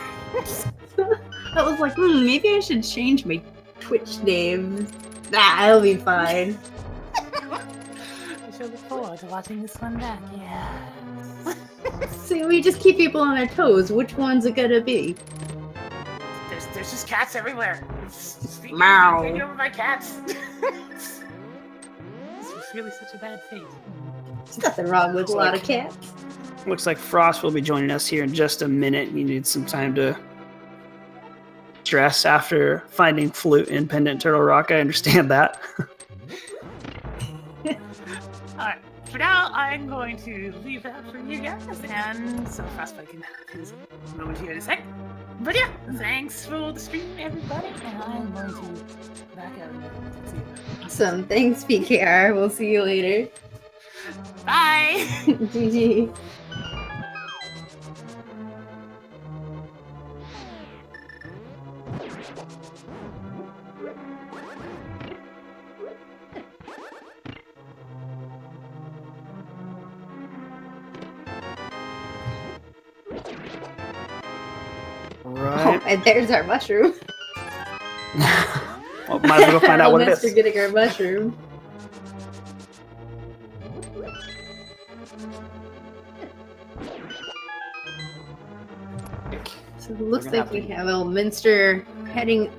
I was like, maybe I should change my Twitch name. Nah, it'll be fine. I shall look forward to watching this one back, yeah. See, we just keep people on their toes. Which one's it gonna be? There's just cats everywhere. Speaking Meow. of over my cats. This was really such a bad fate. There's nothing wrong with a lot of cats. Looks like Frost will be joining us here in just a minute. You need some time to stress after finding Flute in Pendant Turtle Rock. I understand that. Alright, for now, I'm going to leave that for you guys, and so Frostbite can have his moment here in a sec. But yeah, thanks for the stream, everybody, and I'm going to back out and see you. Awesome. Thanks, PKR. We'll see you later. Bye! GG. Right. Oh, and there's our mushroom. Well, might as well go find out what it Mr. is. Getting our mushroom. So it looks like we have Elminster heading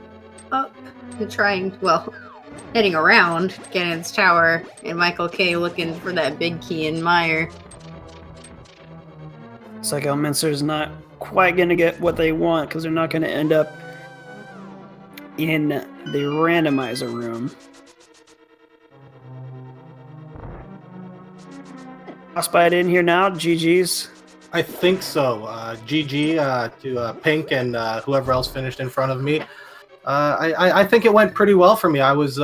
up and heading around Ganon's Tower, and Michael K looking for that big key in Mire. It's like Elminster's not quite going to get what they want because they're not going to end up in the randomizer room. Frostbite in here now. GG's. I think so. GG to Pink and whoever else finished in front of me. I think it went pretty well for me. I was,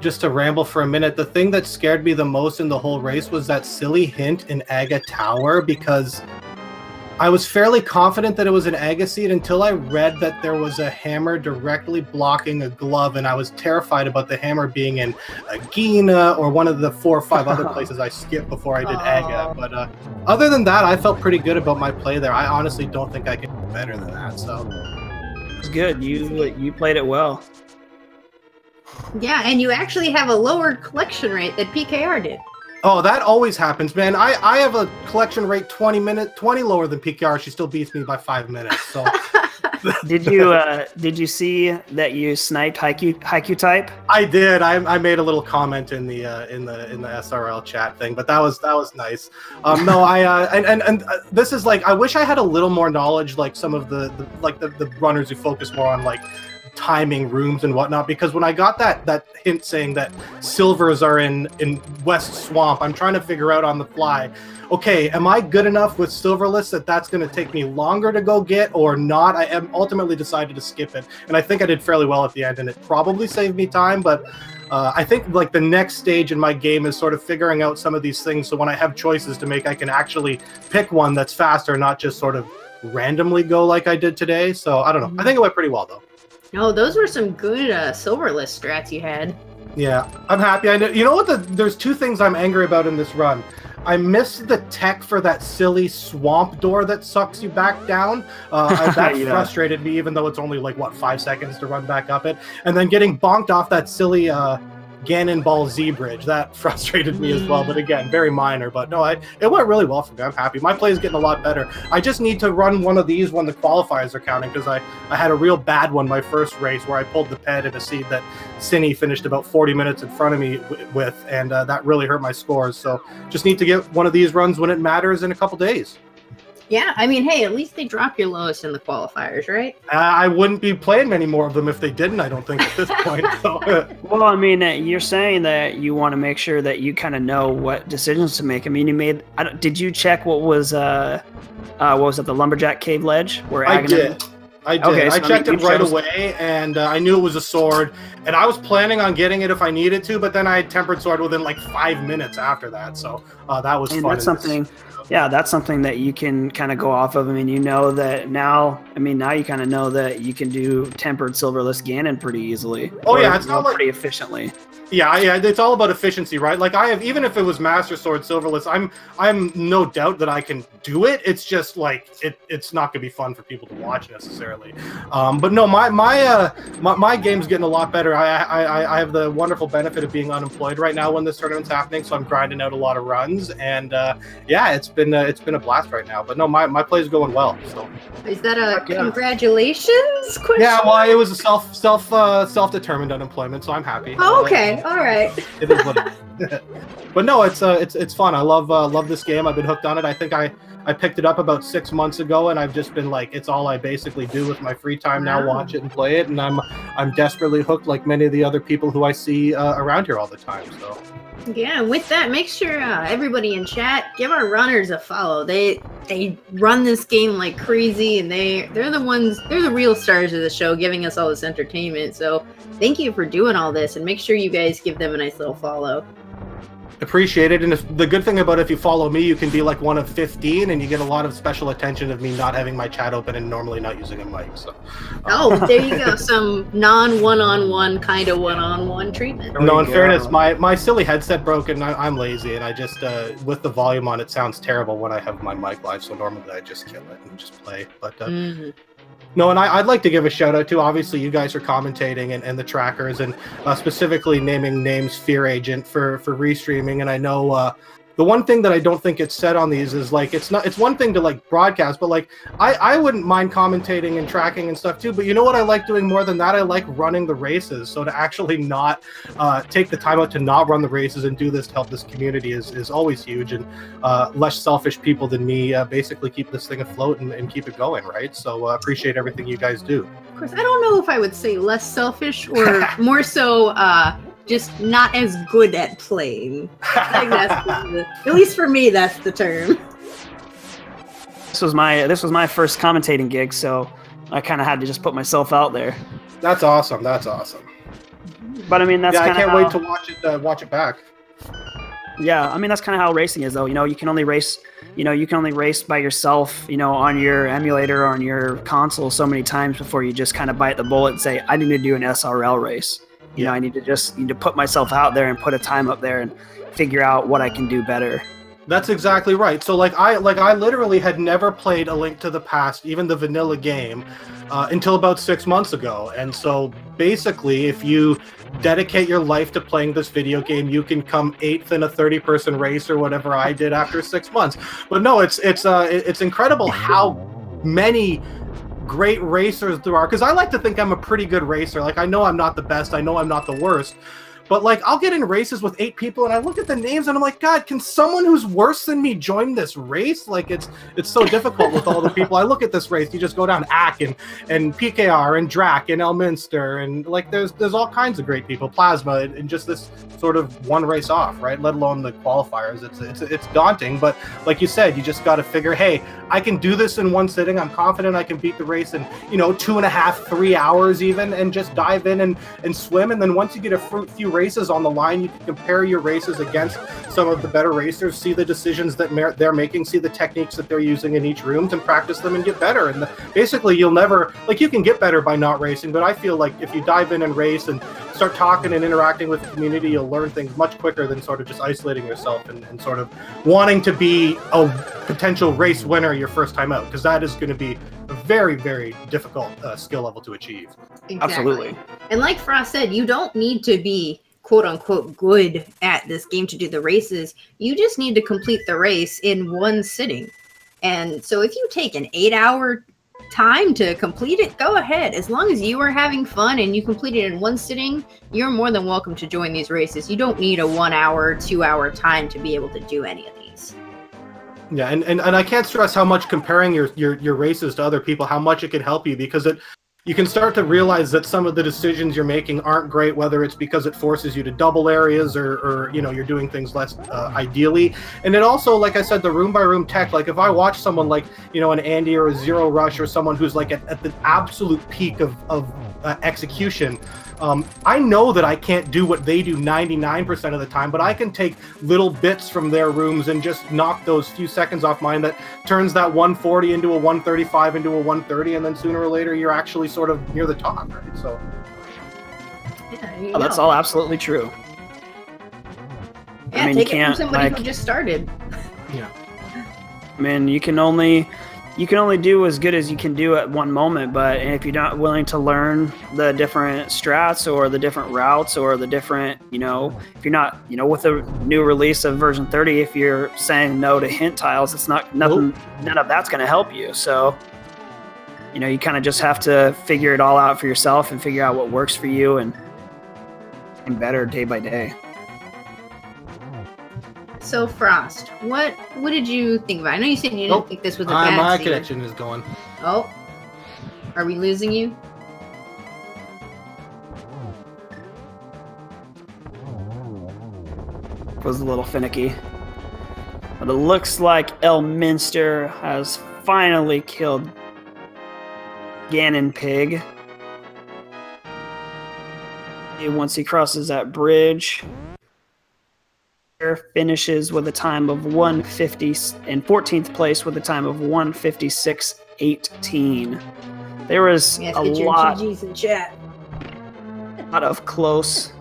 just to ramble for a minute, the thing that scared me the most in the whole race was that silly hint in Aga Tower, because I was fairly confident that it was an Aga seed until I read that there was a hammer directly blocking a glove, and I was terrified about the hammer being in Agina or one of the 4 or 5 other places I skipped before I did Aga. But other than that, I felt pretty good about my play there. I honestly don't think I can do better than that. So It's good. You played it well. Yeah, and you actually have a lower collection rate than PKR did. Oh, that always happens, man. I have a collection rate 20 lower than PKR. She still beats me by 5 minutes. So Did you see that you sniped Haikyuu type? I did. I made a little comment in the SRL chat thing, but that was nice. No, and this is like, I wish I had a little more knowledge, like some of the runners who focus more on like timing rooms and whatnot, because when I got that hint saying that silvers are in West Swamp, I'm trying to figure out on the fly, okay, am I good enough with silverless that that's going to take me longer to go get or not? I ultimately decided to skip it, and I think I did fairly well at the end, and it probably saved me time, but I think like the next stage in my game is sort of figuring out some of these things, so when I have choices to make, I can actually pick one that's faster, not just sort of randomly go like I did today. So I don't know. I think it went pretty well though. No, those were some good silverless strats you had. Yeah, I'm happy. I know. You know what? There's 2 things I'm angry about in this run. I missed the tech for that silly swamp door that sucks you back down. That frustrated me, even though it's only like, what, 5 seconds to run back up it. And then getting bonked off that silly Ganon Ball Z bridge. That frustrated me as well. But again, very minor. But no, it went really well for me. I'm happy. My play is getting a lot better. I just need to run one of these when the qualifiers are counting, because I had a real bad one my first race where I pulled the ped in a seed that Cine finished about 40 minutes in front of me with, and that really hurt my scores. So just need to get one of these runs when it matters in a couple days. Yeah, I mean, hey, at least they drop your lowest in the qualifiers, right? I wouldn't be playing many more of them if they didn't, I don't think, at this point. So. Well, I mean, you're saying that you want to make sure that you kind of know what decisions to make. I mean, you made. Did you check what was it, the Lumberjack Cave Ledge? Where I did. Okay, so I checked it right away, and I knew it was a sword, and I was planning on getting it if I needed to, but then I had Tempered Sword within like 5 minutes after that, so that was fun. That's something. Yeah, that's something that you can kind of go off of. I mean, you know that now. I mean, now you kind of know that you can do Tempered Silverless Ganon pretty easily. Oh yeah, it's not like pretty efficiently. Yeah, it's all about efficiency, right? Like I have, even if it was Master Sword Silverless, I'm no doubt that I can do it. It's just like it's not gonna be fun for people to watch necessarily. But no, my game's getting a lot better. I have the wonderful benefit of being unemployed right now when this tournament's happening, so I'm grinding out a lot of runs, and yeah, it's been a blast right now. But no, my play's going well. So is that a congratulations question? Yeah, well, it was a self-determined unemployment, so I'm happy. Oh, okay. All right. It is what it is. But no, it's fun. I love this game. I've been hooked on it. I think I picked it up about 6 months ago, and I've just been like, it's all I basically do with my free time now. Watch it and play it, and I'm desperately hooked, like many of the other people who I see around here all the time. So. Yeah, with that, make sure everybody in chat give our runners a follow. They run this game like crazy, and they're the real stars of the show, giving us all this entertainment. So thank you for doing all this, and make sure you guys give them a nice little follow. Appreciate it. And the good thing about if you follow me, you can be like one of 15, and you get a lot of special attention of me not having my chat open and normally not using a mic. So oh, there you go. Some non-one-on-one kind of one-on-one treatment. No, in fairness, my silly headset broke, and I'm lazy, and I just with the volume on, it sounds terrible when I have my mic live. So normally I just kill it and just play. But no, and I'd like to give a shout out to, obviously, you guys are commentating and the trackers, and specifically naming names Fear Agent for restreaming. And I know the one thing that I don't think it's said on these is like it's one thing to like broadcast, but like I wouldn't mind commentating and tracking and stuff too. But you know what I like doing more than that? I like running the races. So to actually not take the time out to not run the races and do this to help this community is always huge. And less selfish people than me basically keep this thing afloat and keep it going, right? So appreciate everything you guys do. Of course, I don't know if I would say less selfish or more so just not as good at playing. I think that's at least for me, that's the term. This was my first commentating gig, so I kind of had to just put myself out there. That's awesome. That's awesome. But I mean, that's I can't wait to watch it back. Yeah, I mean that's kind of how racing is, though. You know, you can only race by yourself, you know, on your emulator or on your console so many times before you just kind of bite the bullet and say, I need to do an SRL race. You know, I need to put myself out there and put a time up there and figure out what I can do better. That's exactly right. So like I literally had never played A Link to the Past, even the vanilla game, until about 6 months ago. And so basically, if you dedicate your life to playing this video game, you can come 8th in a 30-person race or whatever I did after 6 months. But no, it's incredible how many great racers there are, because I like to think I'm a pretty good racer. Like, I know I'm not the best, I know I'm not the worst, but like I'll get in races with 8 people and I look at the names and I'm like, God, can someone who's worse than me join this race? Like it's so difficult with all the people. I look at this race, you just go down Ack and PKR and Drac and Elminster, and like there's all kinds of great people, Plasma, and just this sort of one race off, right? Let alone the qualifiers. It's daunting, but like you said, you just got to figure, hey, I can do this in one sitting. I'm confident I can beat the race in 2.5, 3 hours even, and just dive in and swim. And then once you get a few races on the line, you can compare your races against some of the better racers, see the decisions that they're making, see the techniques that they're using in each room, and practice them and get better. And basically, you'll never, like, you can get better by not racing, but I feel like if you dive in and race and start talking and interacting with the community, you'll learn things much quicker than sort of just isolating yourself and sort of wanting to be a potential race winner your first time out, because that is going to be a very, very difficult skill level to achieve. Exactly. Absolutely. And like Frost said, you don't need to be quote-unquote good at this game to do the races. You just need to complete the race in one sitting. And so if you take an 8-hour time to complete it, go ahead. As long as you are having fun and you complete it in one sitting, you're more than welcome to join these races. You don't need a 1 hour, 2 hour time to be able to do any of these. Yeah, and I can't stress how much comparing your races to other people, how much it can help you, because you can start to realize that some of the decisions you're making aren't great, whether it's because it forces you to double areas or you know, you're doing things less ideally. And then also, like I said, the room by room tech, like if I watch someone like, you know, an Andy or a Zero Rush or someone who's like at the absolute peak of execution, I know that I can't do what they do 99% of the time, but I can take little bits from their rooms and just knock those few seconds off mine that turns that 140 into a 135 into a 130, and then sooner or later you're actually sort of near the top, right? So Yeah, that's all absolutely true. Yeah, I mean, take you it from can't, somebody like, who just started. yeah. I mean, you can only do as good as you can do at one moment, but if you're not willing to learn the different strats or the different routes or the different, you know, if you're not, you know, with a new release of version 30, if you're saying no to hint tiles, it's not nothing. Nope. None of that's going to help you. So, you know, you kind of just have to figure it all out for yourself and figure out what works for you and better day by day. So Frost, what did you think about it? I know you said you didn't think this was a bad my scene. connection is going. Oh, are we losing you? Was a little finicky. But it looks like Elminster has finally killed Ganon Pig. And once he crosses that bridge, finishes with a time of 150 and 14th place with a time of 156.18. There was a lot in chat. of close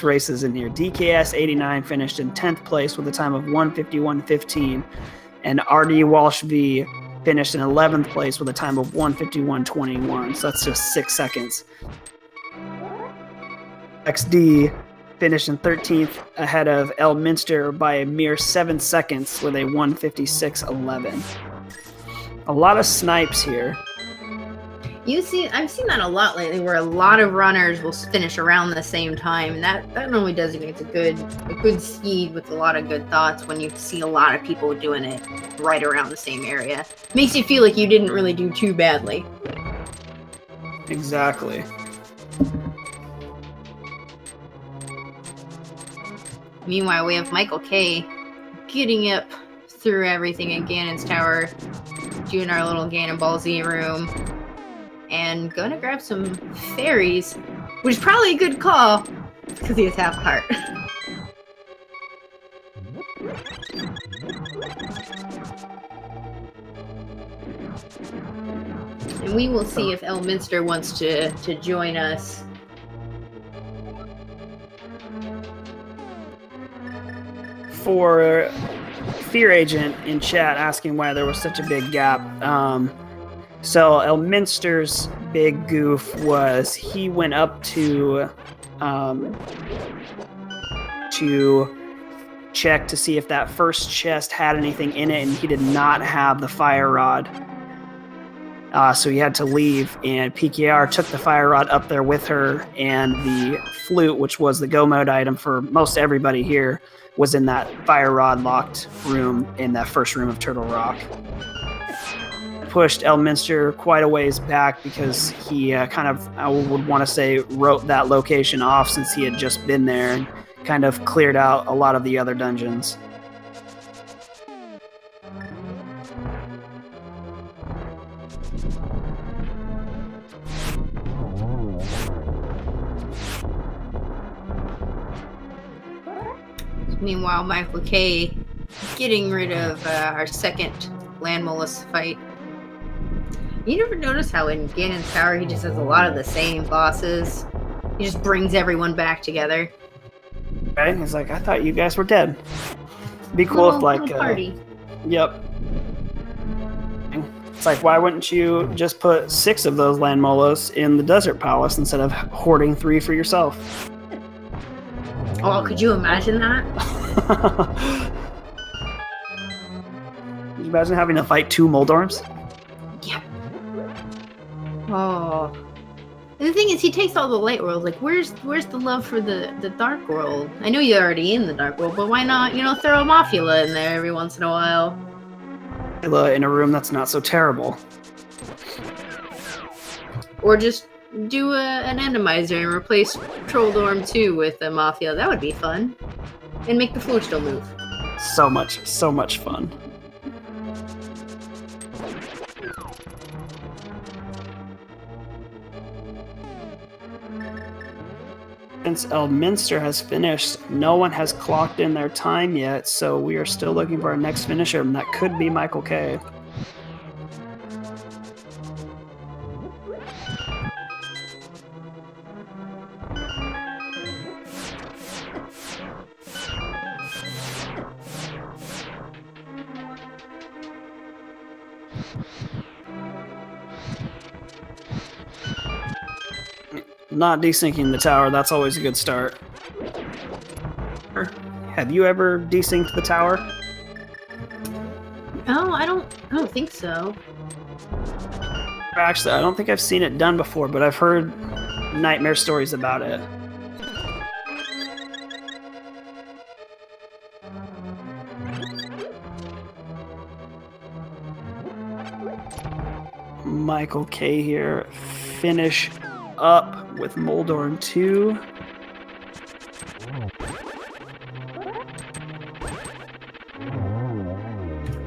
races in here. DKS 89 finished in 10th place with a time of 151.15, and RD Walsh V finished in 11th place with a time of 151.21. So that's just 6 seconds. XD finished in 13th ahead of Elminster by a mere 7 seconds with a 156.11. A lot of snipes here. I've seen that a lot lately, where a lot of runners will finish around the same time, and that normally does make a good seed with a lot of good thoughts when you see a lot of people doing it right around the same area. Makes you feel like you didn't really do too badly. Exactly. Meanwhile, we have Michael K getting up through everything at Ganon's Tower, doing our little Ganon Ball Z room, and gonna grab some fairies, which is probably a good call because he has half a heart. And we will see if Elminster wants to join us. For Fear Agent in chat asking why there was such a big gap. So Elminster's big goof was he went up to check to see if that first chest had anything in it, and he did not have the fire rod. So he had to leave, and PKR took the fire rod up there with her, and the flute, which was the go mode item for most everybody here, was in that fire rod locked room in that first room of Turtle Rock. Pushed Elminster quite a ways back because he kind of, I would want to say, wrote that location off since he had just been there and kind of cleared out a lot of the other dungeons. Meanwhile, Michael K getting rid of our second land mollusk fight. You never notice how in Ganon's Tower he just has a lot of the same bosses. He just brings everyone back together. Right? He's like, I thought you guys were dead. It'd be cool if, like, party. Yep. It's like, why wouldn't you just put 6 of those land mollusk in the desert palace instead of hoarding 3 for yourself? Oh, could you imagine that? Could you imagine having to fight 2 Moldorms? Yeah. Oh. And the thing is, he takes all the light world. Like, where's the love for the dark world? I know you're already in the dark world, but why not, you know, throw a Mafula in there every once in a while? In a room that's not so terrible. Or just do an randomizer and replace Troll Dorm 2 with a Mafia. That would be fun. And make the floor still move. So much fun. Since Elminster has finished, no one has clocked in their time yet, so we are still looking for our next finisher, and that could be Michael K. Not desyncing the tower, that's always a good start. Have you ever desynced the tower? Oh, I don't think so. Actually, I don't think I've seen it done before, but I've heard nightmare stories about it. Michael K here. Finish up with Moldorm 2.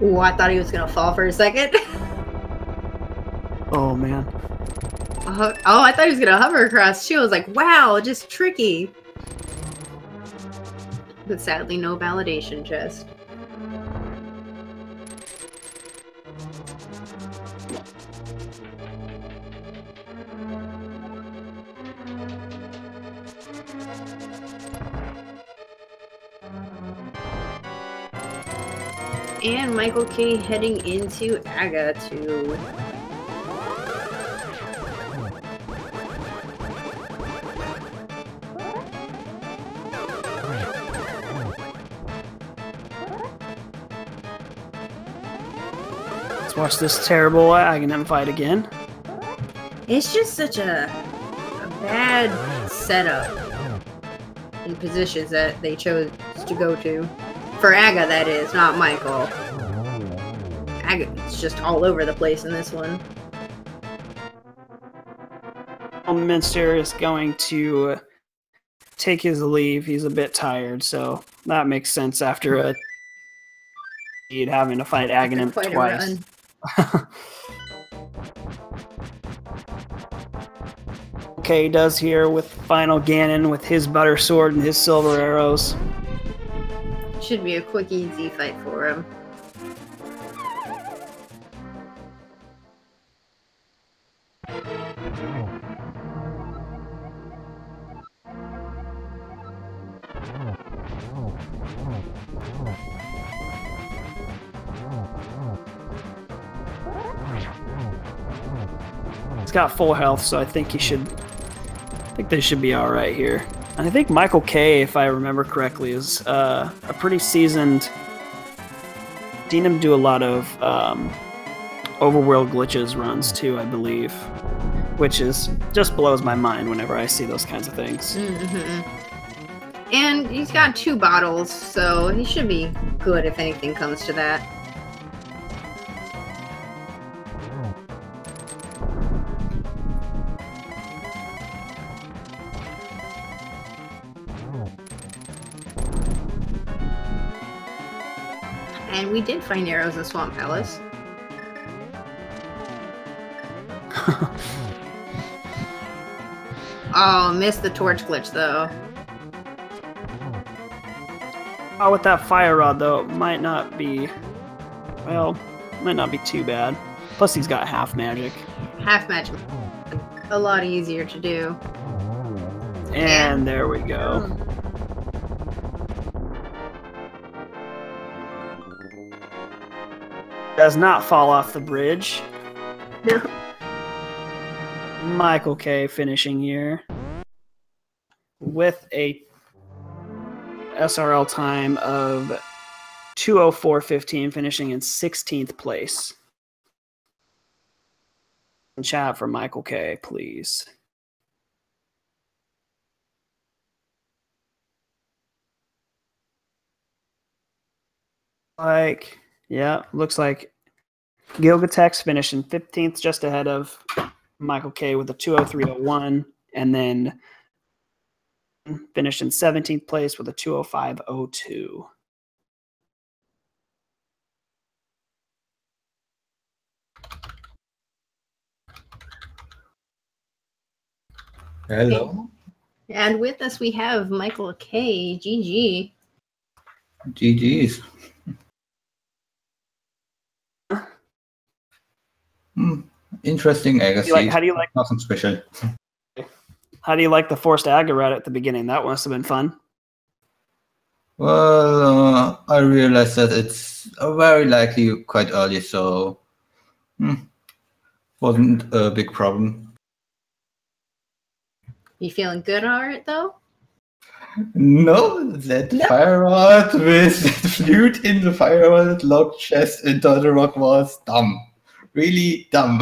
Ooh, I thought he was gonna fall for a second. Oh man. Oh, I thought he was gonna hover across too. I was like, wow, just tricky. But sadly, no validation chest. And Michael K heading into Aga to Let's watch this terrible Aghanim fight again. It's just such a bad setup in positions that they chose to go to. For Aga, that is, not Michael. Aga's just all over the place in this one. Minster is going to take his leave. He's a bit tired, so that makes sense after having to fight Aghanim twice. Okay, he does here with Final Ganon with his butter sword and his silver arrows. Should be a quick, easy fight for him. He's got full health, so I think they should be all right here. And I think Michael K, if I remember correctly, is a pretty seasoned. Seen him do a lot of overworld glitches runs too, I believe, which is just blows my mind whenever I see those kinds of things. Mm-hmm. And he's got 2 bottles, so he should be good if anything comes to that. And we did find arrows in Swamp Palace. Oh, missed the torch glitch though. Oh, with that fire rod though, it might not be, well, might not be too bad. Plus he's got half magic. Half magic. A lot easier to do. And there we go. Does not fall off the bridge. No. Michael K finishing here with a SRL time of 2:04:15, finishing in 16th place. Chat for Michael K, please. Looks like Gilgatex finishing 15th, just ahead of Michael K with a 2:03.01, and then finished in 17th place with a 2:05.02. Hello. And with us we have Michael K. GG. GG's. Interesting Agassi. How do you like? Nothing special. How do you like the forced aggro at the beginning? That must have been fun. Well, I realized that it's very likely quite early, so wasn't a big problem. You feeling good on it though? No, that fire rod with that flute in the fire rod locked chest in Turtle Rock was dumb. Really dumb.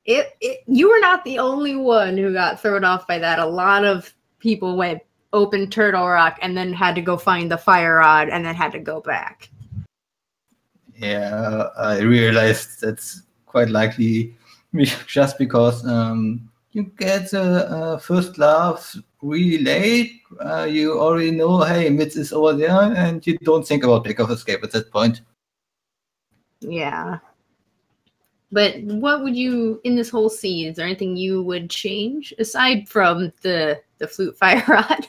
You were not the only one who got thrown off by that. A lot of people went open Turtle Rock and then had to go find the fire rod and then had to go back. Yeah, I realized that's quite likely just because you get the first laugh really late. You already know, hey, Mitz is over there, and you don't think about back of escape at that point. Yeah. But what would you, in this whole scene, is there anything you would change aside from the flute fire rod?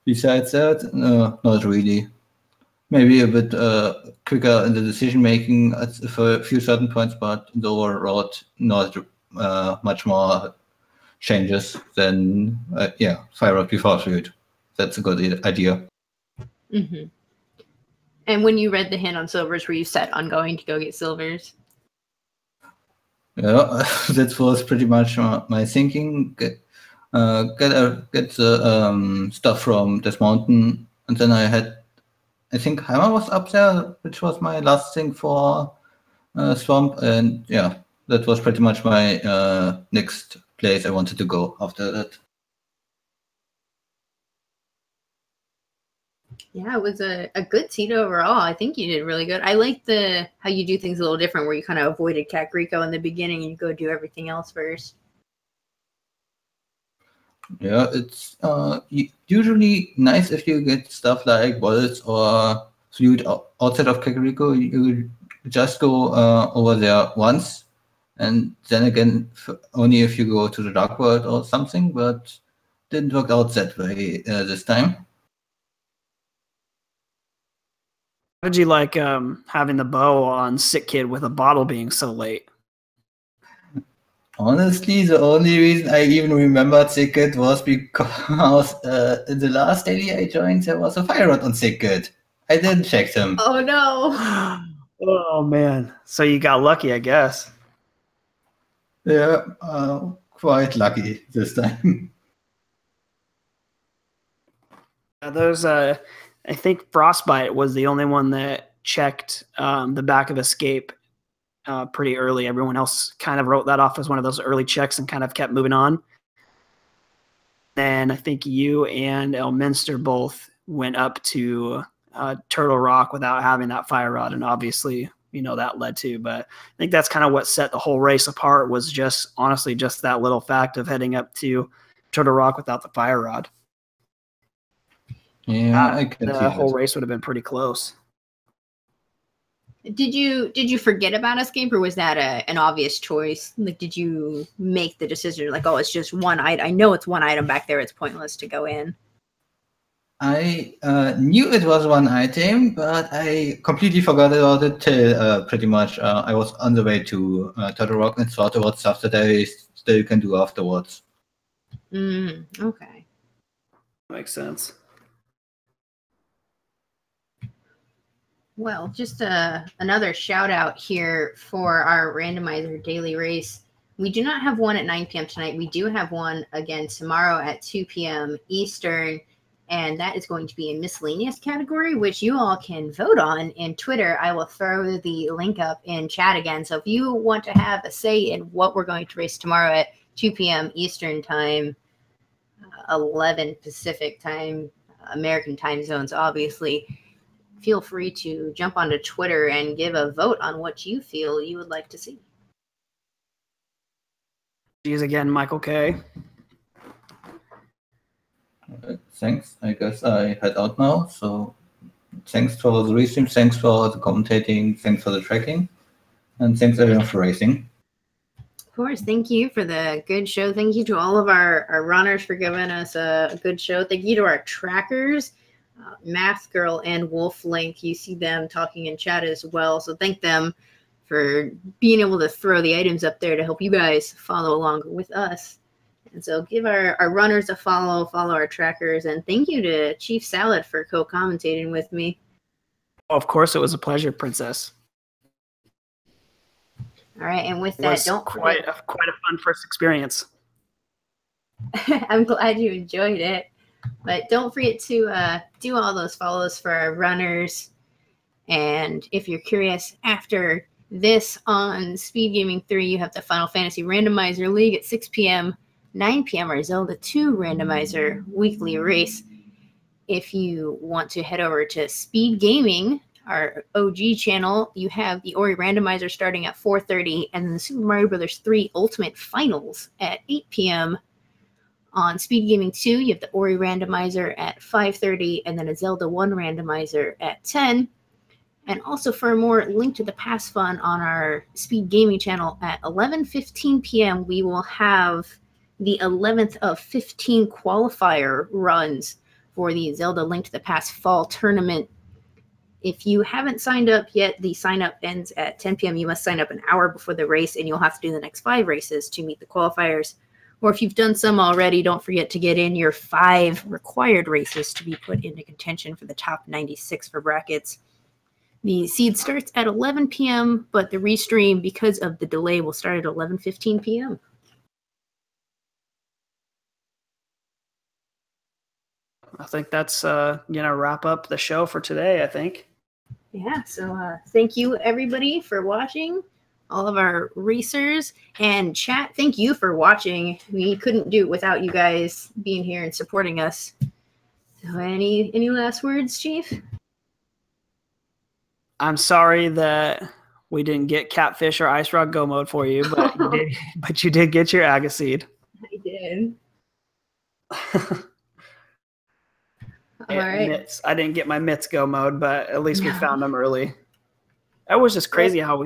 Besides that, not really. Maybe a bit quicker in the decision making for a few certain points, but in the overall, not much more changes than fire rod before flute. That's a good idea. Mm-hmm. And when you read the hint on silvers, were you set on going to go get silvers? Yeah, that was pretty much my thinking. Get the stuff from this mountain, and then I think Hammer was up there, which was my last thing for Swamp, and yeah, that was pretty much my next place I wanted to go after that. Yeah, it was a good seed overall. I think you did really good. I like how you do things a little different, where you kind of avoided Kakariko in the beginning and you go do everything else first. Yeah, it's usually nice if you get stuff like bullets or flute outside of Kakariko. You just go over there once, and then again only if you go to the Dark World or something, but didn't work out that way this time. How did you like having the bow on Sick Kid with a bottle being so late? Honestly, the only reason I even remembered Sick Kid was because in the last daily I joined, there was a fire rod on Sick Kid. I didn't check them. Oh no! Oh man! So you got lucky, I guess. Yeah, quite lucky this time. Those, I think Frostbite was the only one that checked the back of Escape pretty early. Everyone else kind of wrote that off as one of those early checks and kind of kept moving on. Then I think you and Elminster both went up to Turtle Rock without having that fire rod, and obviously, that led to. But I think that's kind of what set the whole race apart, was just honestly just that little fact of heading up to Turtle Rock without the fire rod. Yeah, I can see the whole race would have been pretty close. Did you forget about Escape, or was that an obvious choice? Like, did you make the decision like, oh, it's just one item? I know it's one item back there. It's pointless to go in. I knew it was one item, but I completely forgot about it till pretty much I was on the way to Turtle Rock and thought about stuff that I still can do afterwards. Okay. Makes sense. Well, just another shout out here for our randomizer daily race. We do not have one at 9 p.m. tonight. We do have one again tomorrow at 2 p.m. Eastern, and that is going to be a miscellaneous category, which you all can vote on in Twitter. I will throw the link up in chat again. So if you want to have a say in what we're going to race tomorrow at 2 p.m. Eastern time, 11 Pacific time, American time zones, obviously. Feel free to jump onto Twitter and give a vote on what you feel you would like to see. Geez, again, Michael K. Thanks. I guess I head out now. So thanks for the restream, thanks for the commentating, thanks for the tracking, and thanks everyone for racing. Of course, thank you for the good show. Thank you to all of our runners for giving us a good show. Thank you to our trackers, Math Girl and Wolf Link. You see them talking in chat as well. So thank them for being able to throw the items up there to help you guys follow along with us. And so give our runners a follow our trackers. And thank you to Chief Salad for co-commentating with me. Of course, it was a pleasure, Princess. All right, and with that, don't quite a fun first experience. I'm glad you enjoyed it. But don't forget to do all those follows for our runners. And if you're curious, after this on Speed Gaming 3, you have the Final Fantasy Randomizer League at 6 p.m., 9 p.m. our Zelda 2 Randomizer weekly race. If you want to head over to Speed Gaming, our OG channel, you have the Ori Randomizer starting at 4:30, and then the Super Mario Bros. 3 Ultimate Finals at 8 p.m. On Speed Gaming 2, you have the Ori Randomizer at 5:30, and then a Zelda 1 Randomizer at 10. And also for more Link to the Past fun on our Speed Gaming channel at 11:15 p.m., we will have the 11th of 15 qualifier runs for the Zelda Link to the Past Fall Tournament. If you haven't signed up yet, the sign up ends at 10 p.m. You must sign up an hour before the race, and you'll have to do the next 5 races to meet the qualifiers. Or if you've done some already, don't forget to get in your 5 required races to be put into contention for the top 96 for brackets. The seed starts at 11 p.m., but the restream, because of the delay, will start at 11:15 p.m. I think that's wrap up the show for today, I think. Yeah, so thank you everybody for watching, all of our racers and chat. Thank you for watching. We couldn't do it without you guys being here and supporting us. So any last words, Chief? I'm sorry that we didn't get Catfish or Ice Rock Go Mode for you, but you did get your Agaseed. I did. All Yeah, right. Mitts. I didn't get my Mitts Go Mode, but at least we found them early. That was just crazy how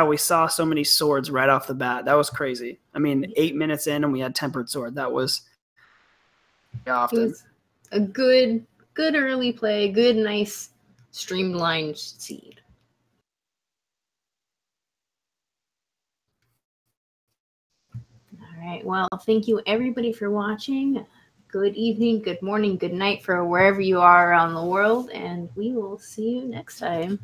we saw so many swords right off the bat. That was crazy. I mean, 8 minutes in and we had Tempered Sword. That was often. It was a good early play, good, nice, streamlined seed. All right. Well, thank you everybody for watching. Good evening, good morning, good night for wherever you are around the world, and we will see you next time.